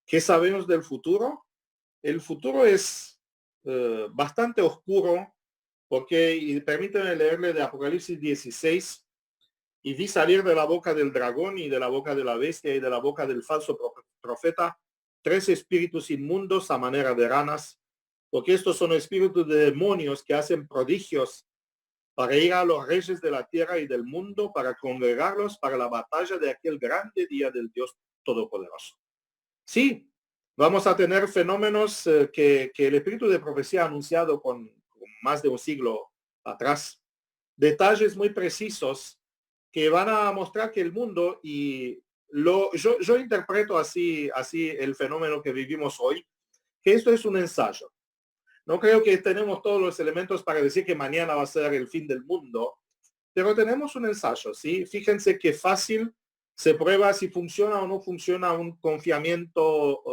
¿Qué sabemos del futuro? El futuro es bastante oscuro porque, y permíteme leerle de Apocalipsis 16, y vi salir de la boca del dragón y de la boca de la bestia y de la boca del falso profeta 3 espíritus inmundos a manera de ranas, porque estos son espíritus de demonios que hacen prodigios para ir a los reyes de la tierra y del mundo, para congregarlos para la batalla de aquel grande día del Dios Todopoderoso. Sí, vamos a tener fenómenos que el espíritu de profecía ha anunciado con más de un siglo atrás. Detalles muy precisos que van a mostrar que el mundo, y yo interpreto así el fenómeno que vivimos hoy, que esto es un ensayo. No creo que tenemos todos los elementos para decir que mañana va a ser el fin del mundo, pero tenemos un ensayo, ¿sí? Fíjense qué fácil se prueba si funciona o no funciona un confinamiento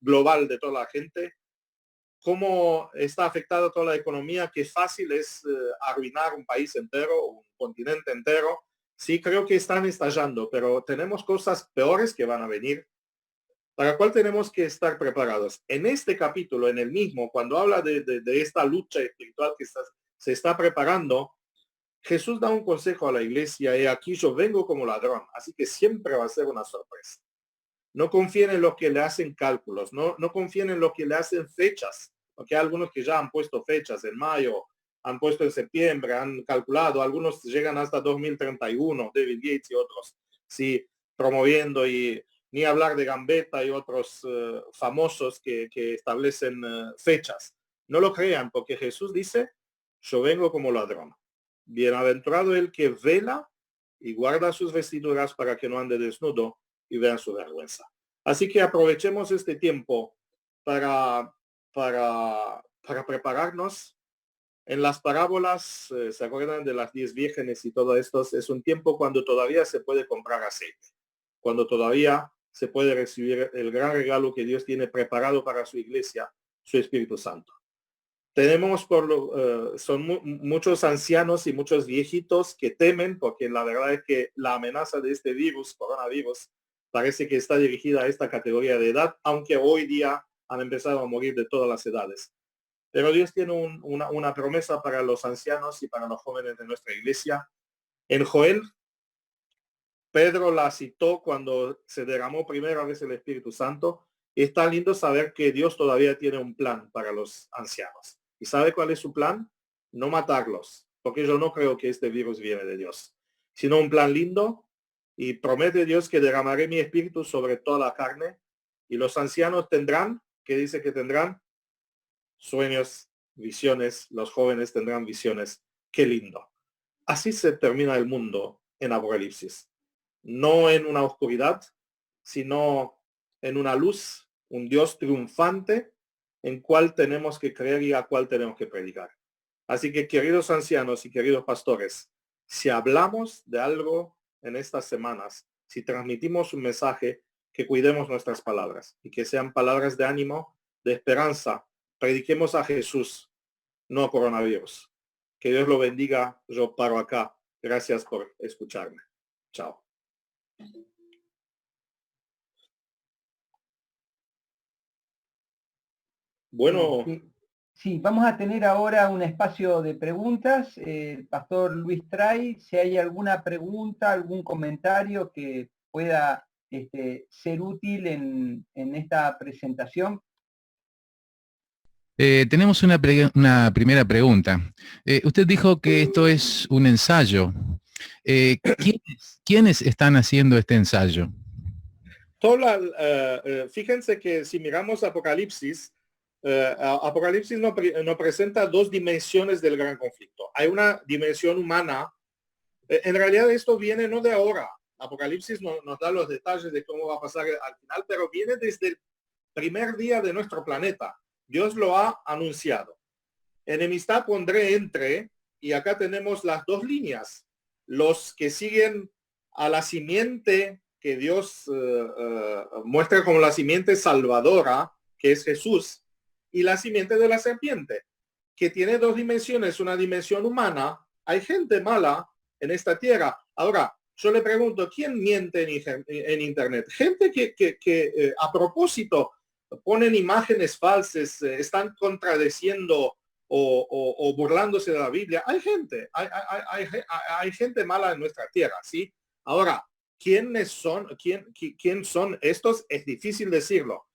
global de toda la gente, cómo está afectada toda la economía, qué fácil es arruinar un país entero, un continente entero. Sí, creo que están estallando, pero tenemos cosas peores que van a venir, para la cual tenemos que estar preparados. En este capítulo, en el mismo, cuando habla de esta lucha espiritual que se está preparando, Jesús da un consejo a la iglesia, y aquí yo vengo como ladrón, así que siempre va a ser una sorpresa. No confíen en los que le hacen cálculos, no confíen en los que le hacen fechas, porque hay algunos que ya han puesto fechas en mayo, han puesto en septiembre, han calculado, algunos llegan hasta 2031, David Gates y otros, sí, promoviendo, y ni hablar de Gambetta y otros famosos que establecen fechas. No lo crean, porque Jesús dice, yo vengo como ladrón. Bienaventurado el que vela y guarda sus vestiduras para que no ande desnudo y vean su vergüenza. Así que aprovechemos este tiempo para prepararnos. En las parábolas, ¿se acuerdan de las 10 vírgenes y todo esto? Es un tiempo cuando todavía se puede comprar aceite, cuando todavía se puede recibir el gran regalo que Dios tiene preparado para su iglesia, su Espíritu Santo. Tenemos son muchos ancianos y muchos viejitos que temen, porque la verdad es que la amenaza de este virus, coronavirus, parece que está dirigida a esta categoría de edad, aunque hoy día han empezado a morir de todas las edades. Pero Dios tiene una promesa para los ancianos y para los jóvenes de nuestra iglesia. En Joel, Pedro la citó cuando se derramó primera vez el Espíritu Santo. Y está lindo saber que Dios todavía tiene un plan para los ancianos. ¿Y sabe cuál es su plan? No matarlos, porque yo no creo que este virus viene de Dios, sino un plan lindo, y promete Dios que derramaré mi espíritu sobre toda la carne, y los ancianos tendrán, ¿qué dice que tendrán? Sueños, visiones, los jóvenes tendrán visiones. Qué lindo. Así se termina el mundo en Apocalipsis. No en una oscuridad, sino en una luz, un Dios triunfante en cual tenemos que creer y a cual tenemos que predicar. Así que, queridos ancianos y queridos pastores, si hablamos de algo en estas semanas, si transmitimos un mensaje, que cuidemos nuestras palabras y que sean palabras de ánimo, de esperanza. Prediquemos a Jesús, no a coronavirus. Que Dios lo bendiga. Yo paro acá. Gracias por escucharme. Chao. Bueno, Sí, vamos a tener ahora un espacio de preguntas. El pastor Luis Tray, si hay alguna pregunta, algún comentario que pueda ser útil en esta presentación. Tenemos una primera pregunta. Usted dijo que esto es un ensayo. ¿Quiénes están haciendo este ensayo? Fíjense que si miramos Apocalipsis, Apocalipsis nos presenta dos dimensiones del gran conflicto. Hay una dimensión humana. En realidad esto viene no de ahora. Apocalipsis nos da los detalles de cómo va a pasar al final, pero viene desde el primer día de nuestro planeta. Dios lo ha anunciado. Enemistad pondré entre, y acá tenemos las dos líneas. Los que siguen a la simiente que Dios muestra como la simiente salvadora, que es Jesús, y la simiente de la serpiente, que tiene dos dimensiones, una dimensión humana. Hay gente mala en esta tierra. Ahora, yo le pregunto, ¿quién miente en Internet? Gente que a propósito ponen imágenes falsas, están contradeciendo o burlándose de la Biblia. Hay gente, hay gente mala en nuestra tierra, ¿sí? Ahora, ¿quién son estos? Es difícil decirlo.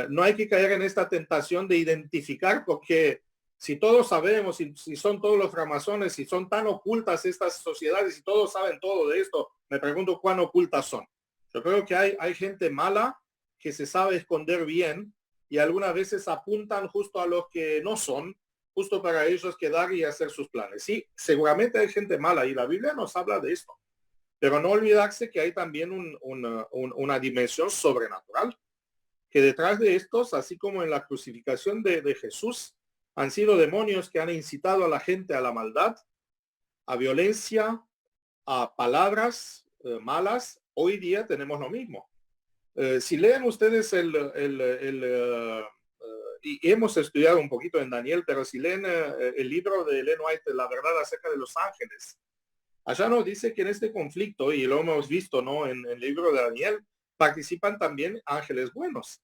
No hay que caer en esta tentación de identificar, porque si todos sabemos, si son todos los framasones, si son tan ocultas estas sociedades y todos saben todo de esto, me pregunto cuán ocultas son. Yo creo que hay gente mala que se sabe esconder bien y algunas veces apuntan justo a los que no son, justo para ellos quedar y hacer sus planes. Sí, seguramente hay gente mala y la Biblia nos habla de esto, pero no olvidarse que hay también una dimensión sobrenatural, que detrás de estos, así como en la crucificación de Jesús, han sido demonios que han incitado a la gente a la maldad, a violencia, a palabras malas. Hoy día tenemos lo mismo. Si leen ustedes y hemos estudiado un poquito en Daniel, pero si leen el libro de Ellen White, La verdad acerca de los ángeles, allá nos dice que en este conflicto, y lo hemos visto, ¿no? En el libro de Daniel, participan también ángeles buenos.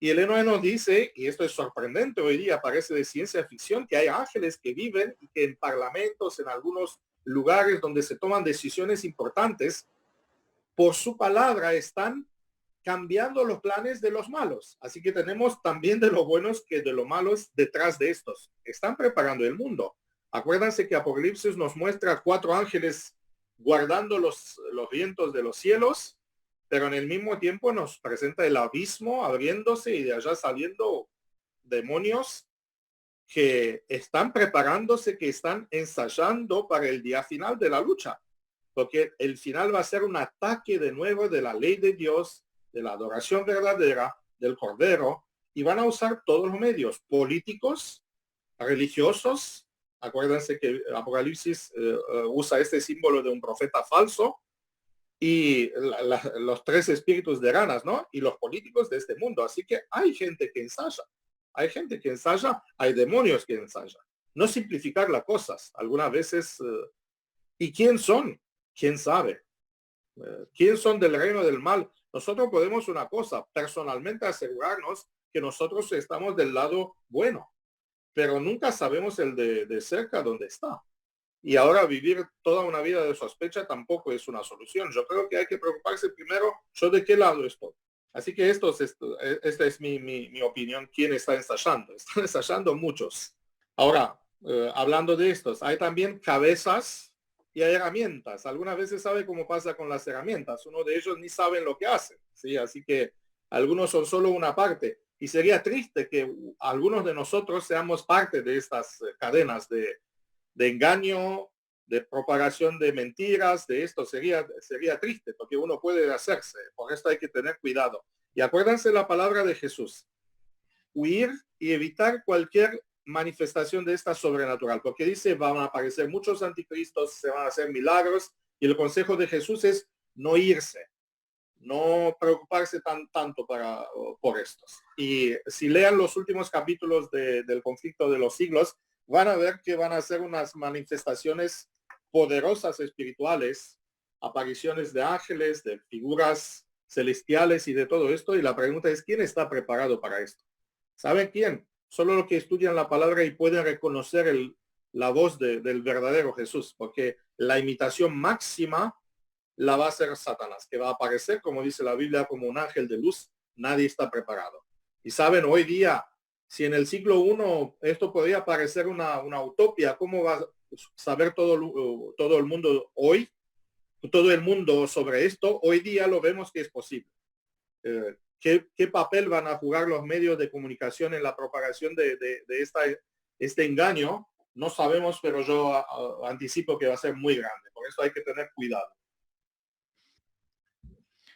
Y Ellen White nos dice, y esto es sorprendente hoy día, parece de ciencia ficción, que hay ángeles que viven y que en parlamentos, en algunos lugares donde se toman decisiones importantes, por su palabra están cambiando los planes de los malos. Así que tenemos también de los buenos que de los malos detrás de estos. Están preparando el mundo. Acuérdense que Apocalipsis nos muestra 4 ángeles guardando los vientos de los cielos, pero en el mismo tiempo nos presenta el abismo abriéndose y de allá saliendo demonios que están preparándose, que están ensayando para el día final de la lucha. Porque el final va a ser un ataque de nuevo de la ley de Dios, de la adoración verdadera, del Cordero, y van a usar todos los medios políticos, religiosos. Acuérdense que Apocalipsis usa este símbolo de un profeta falso y los 3 espíritus de ranas, ¿no? Y los políticos de este mundo. Así que hay gente que ensaya. Hay gente que ensaya, hay demonios que ensayan. No simplificar las cosas. Algunas veces, ¿y quién son? ¿Quién sabe? ¿Quién son del reino del mal? Nosotros podemos una cosa, personalmente asegurarnos que nosotros estamos del lado bueno, pero nunca sabemos el de cerca dónde está. Y ahora vivir toda una vida de sospecha tampoco es una solución. Yo creo que hay que preocuparse primero, yo de qué lado estoy. Así que esta es mi opinión. ¿Quién está ensayando? Están ensayando muchos. Ahora, hablando de estos, hay también cabezas y hay herramientas. Algunas veces sabe cómo pasa con las herramientas. Uno de ellos ni saben lo que hacen, ¿sí? Así que algunos son solo una parte. Y sería triste que algunos de nosotros seamos parte de estas cadenas de engaño, de propagación de mentiras, de esto. Sería triste, porque uno puede hacerse. Por esto hay que tener cuidado. Y acuérdense la palabra de Jesús. Huir y evitar cualquier manifestación de esta sobrenatural, porque dice van a aparecer muchos anticristos, se van a hacer milagros, y el consejo de Jesús es no irse, no preocuparse tanto por estos. Y si lean los últimos capítulos del conflicto de los siglos, van a ver que van a ser unas manifestaciones poderosas espirituales, apariciones de ángeles, de figuras celestiales y de todo esto. Y la pregunta es, ¿quién está preparado para esto? ¿Saben quién? solo los que estudian la palabra y pueden reconocer la voz del verdadero Jesús, porque la imitación máxima la va a hacer Satanás, que va a aparecer, como dice la Biblia, como un ángel de luz. Nadie está preparado. Y saben, hoy día, si en el siglo I esto podría parecer una utopía, ¿cómo va a saber todo el mundo hoy? Todo el mundo sobre esto, hoy día lo vemos que es posible. ¿Qué papel van a jugar los medios de comunicación en la propagación de este engaño? No sabemos, pero yo anticipo que va a ser muy grande. Por eso hay que tener cuidado.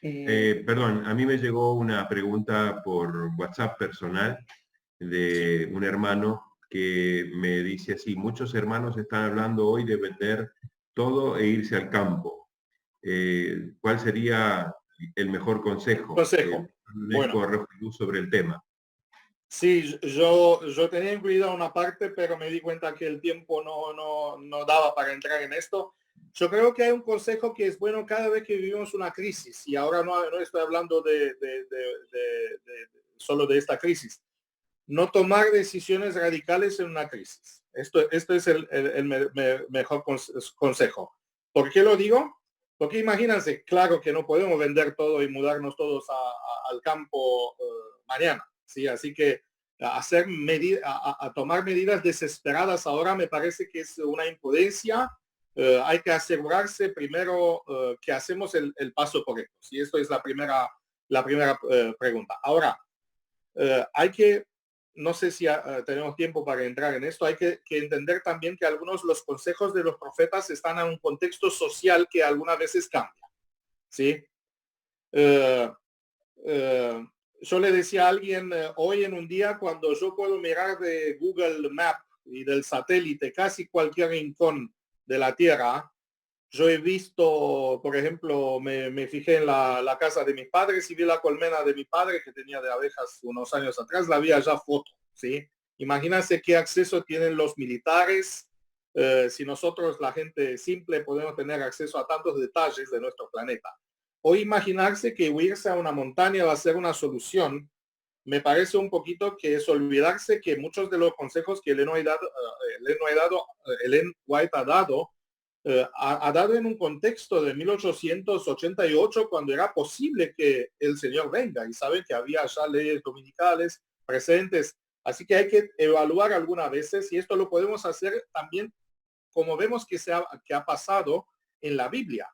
Perdón, a mí me llegó una pregunta por WhatsApp personal de un hermano que me dice así: muchos hermanos están hablando hoy de vender todo e irse al campo. ¿Cuál sería el mejor consejo? Bueno, sobre el tema. Sí, yo tenía incluida una parte, pero me di cuenta que el tiempo no daba para entrar en esto. Yo creo que hay un consejo que es bueno cada vez que vivimos una crisis, y ahora no estoy hablando solo de esta crisis. No tomar decisiones radicales en una crisis. Esto es el mejor consejo. ¿Por qué lo digo? Porque imagínense, claro que no podemos vender todo y mudarnos todos al campo mañana, ¿sí? Así que tomar medidas desesperadas ahora me parece que es una imprudencia. Hay que asegurarse primero que hacemos el paso correcto. ¿Sí? Esto es la primera pregunta. Ahora, hay que, no sé si tenemos tiempo para entrar en esto, hay que entender también que algunos los consejos de los profetas están en un contexto social que algunas veces cambia. ¿Sí? Yo le decía a alguien hoy en un día, cuando yo puedo mirar de Google Maps y del satélite casi cualquier rincón de la Tierra, yo he visto, por ejemplo, me fijé en la casa de mis padres y vi la colmena de mi padre que tenía de abejas unos años atrás, la vi allá foto, ¿sí? Imagínense qué acceso tienen los militares, si nosotros, la gente simple, podemos tener acceso a tantos detalles de nuestro planeta. O imaginarse que huirse a una montaña va a ser una solución, me parece un poquito que es olvidarse que muchos de los consejos que Ellen White ha dado en un contexto de 1888, cuando era posible que el Señor venga, y saben que había ya leyes dominicales presentes. Así que hay que evaluar algunas veces, y esto lo podemos hacer también como vemos que ha pasado en la Biblia,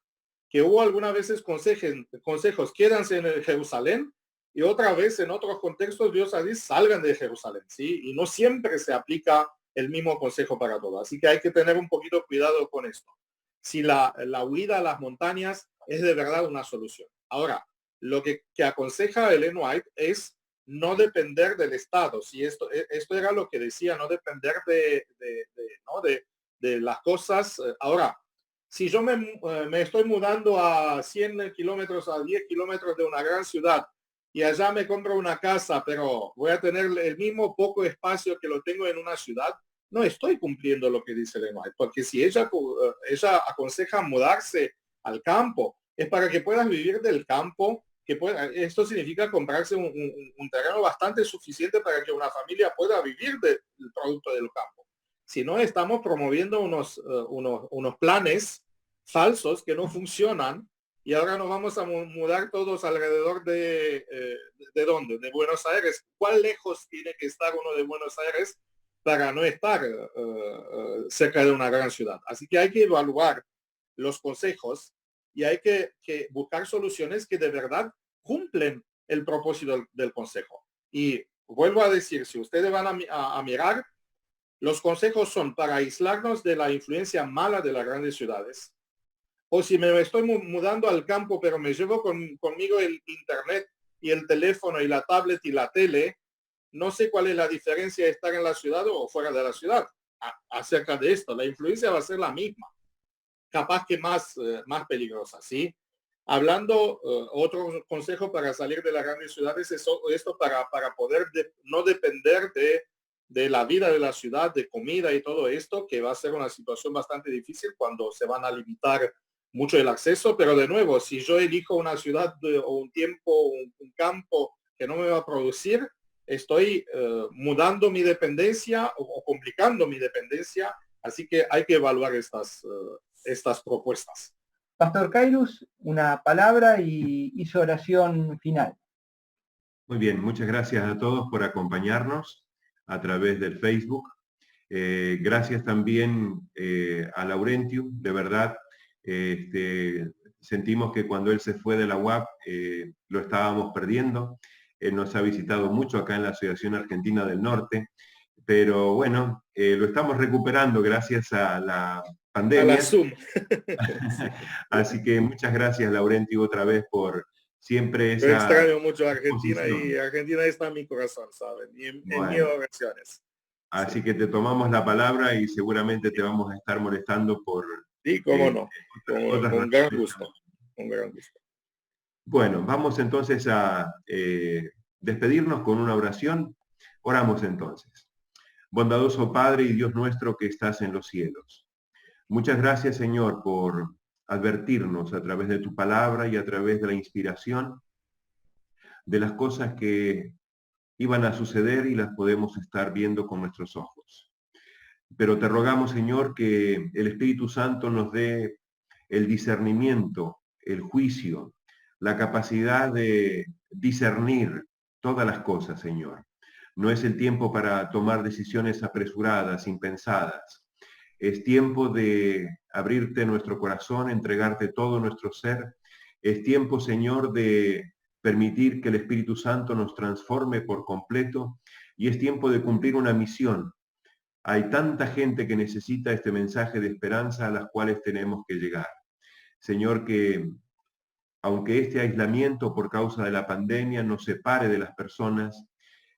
que hubo algunas veces consejos, quédanse en Jerusalén, y otra vez en otros contextos Dios ha dicho, salgan de Jerusalén, ¿sí? Y no siempre se aplica el mismo consejo para todos. Así que hay que tener un poquito cuidado con esto. Si la huida a las montañas es de verdad una solución. Ahora, lo que aconseja Ellen White es no depender del Estado. Si esto era lo que decía, no depender de las cosas. Ahora, si yo me estoy mudando a 100 kilómetros, a 10 kilómetros de una gran ciudad, y allá me compro una casa, pero voy a tener el mismo poco espacio que lo tengo en una ciudad, no estoy cumpliendo lo que dice Ellen White, porque si ella aconseja mudarse al campo, es para que puedas vivir del campo, esto significa comprarse un terreno bastante suficiente para que una familia pueda vivir del producto del campo. Si no, estamos promoviendo unos planes falsos que no funcionan, y ahora nos vamos a mudar todos alrededor ¿de dónde? De Buenos Aires. ¿Cuán lejos tiene que estar uno de Buenos Aires para no estar cerca de una gran ciudad? Así que hay que evaluar los consejos y hay que buscar soluciones que de verdad cumplen el propósito del consejo. Y vuelvo a decir, si ustedes van a mirar, los consejos son para aislarnos de la influencia mala de las grandes ciudades. O si me estoy mudando al campo, pero me llevo conmigo el internet y el teléfono y la tablet y la tele, no sé cuál es la diferencia de estar en la ciudad o fuera de la ciudad acerca de esto. La influencia va a ser la misma, capaz que más peligrosa, ¿sí? Hablando, otro consejo para salir de las grandes ciudades es esto para poder no depender de la vida de la ciudad, de comida y todo esto, que va a ser una situación bastante difícil cuando se van a limitar mucho el acceso, pero de nuevo, si yo elijo una ciudad o un tiempo, un campo que no me va a producir, estoy mudando mi dependencia o complicando mi dependencia, así que hay que evaluar estas propuestas. Pastor Kairus, una palabra y su oración final. Muy bien, muchas gracias a todos por acompañarnos a través del Facebook. Gracias también a Laurentiu, de verdad. Sentimos que cuando él se fue de la UAP lo estábamos perdiendo. Él nos ha visitado mucho acá en la Asociación Argentina del Norte, pero bueno, lo estamos recuperando gracias a la pandemia. A la Zoom. Así que muchas gracias, Laurentiu, otra vez por siempre esa... Yo extraño mucho a Argentina exposición. y Argentina está en mi corazón, ¿saben? Y en Bueno. mis oraciones. Así que te tomamos la palabra y seguramente te vamos a estar molestando por... Sí, cómo no. Con gran gusto. Con gran gusto. Bueno, vamos entonces a despedirnos con una oración. Oramos entonces. Bondadoso Padre y Dios nuestro que estás en los cielos. Muchas gracias, Señor, por advertirnos a través de tu palabra y a través de la inspiración de las cosas que iban a suceder y las podemos estar viendo con nuestros ojos. Pero te rogamos, Señor, que el Espíritu Santo nos dé el discernimiento, el juicio, la capacidad de discernir todas las cosas, Señor. No es el tiempo para tomar decisiones apresuradas, impensadas. Es tiempo de abrirte nuestro corazón, entregarte todo nuestro ser. Es tiempo, Señor, de permitir que el Espíritu Santo nos transforme por completo y es tiempo de cumplir una misión. Hay tanta gente que necesita este mensaje de esperanza a las cuales tenemos que llegar. Señor, que aunque este aislamiento por causa de la pandemia nos separe de las personas,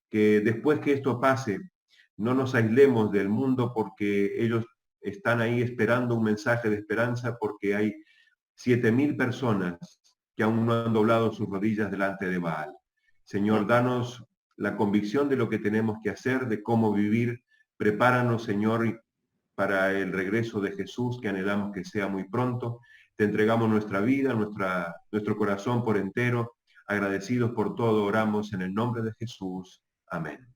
que después que esto pase, no nos aislemos del mundo porque ellos están ahí esperando un mensaje de esperanza porque hay 7.000 personas que aún no han doblado sus rodillas delante de Baal. Señor, danos la convicción de lo que tenemos que hacer, de cómo vivir. Prepáranos, Señor, para el regreso de Jesús, que anhelamos que sea muy pronto. Te entregamos nuestra vida, nuestro corazón por entero. Agradecidos por todo, oramos en el nombre de Jesús. Amén.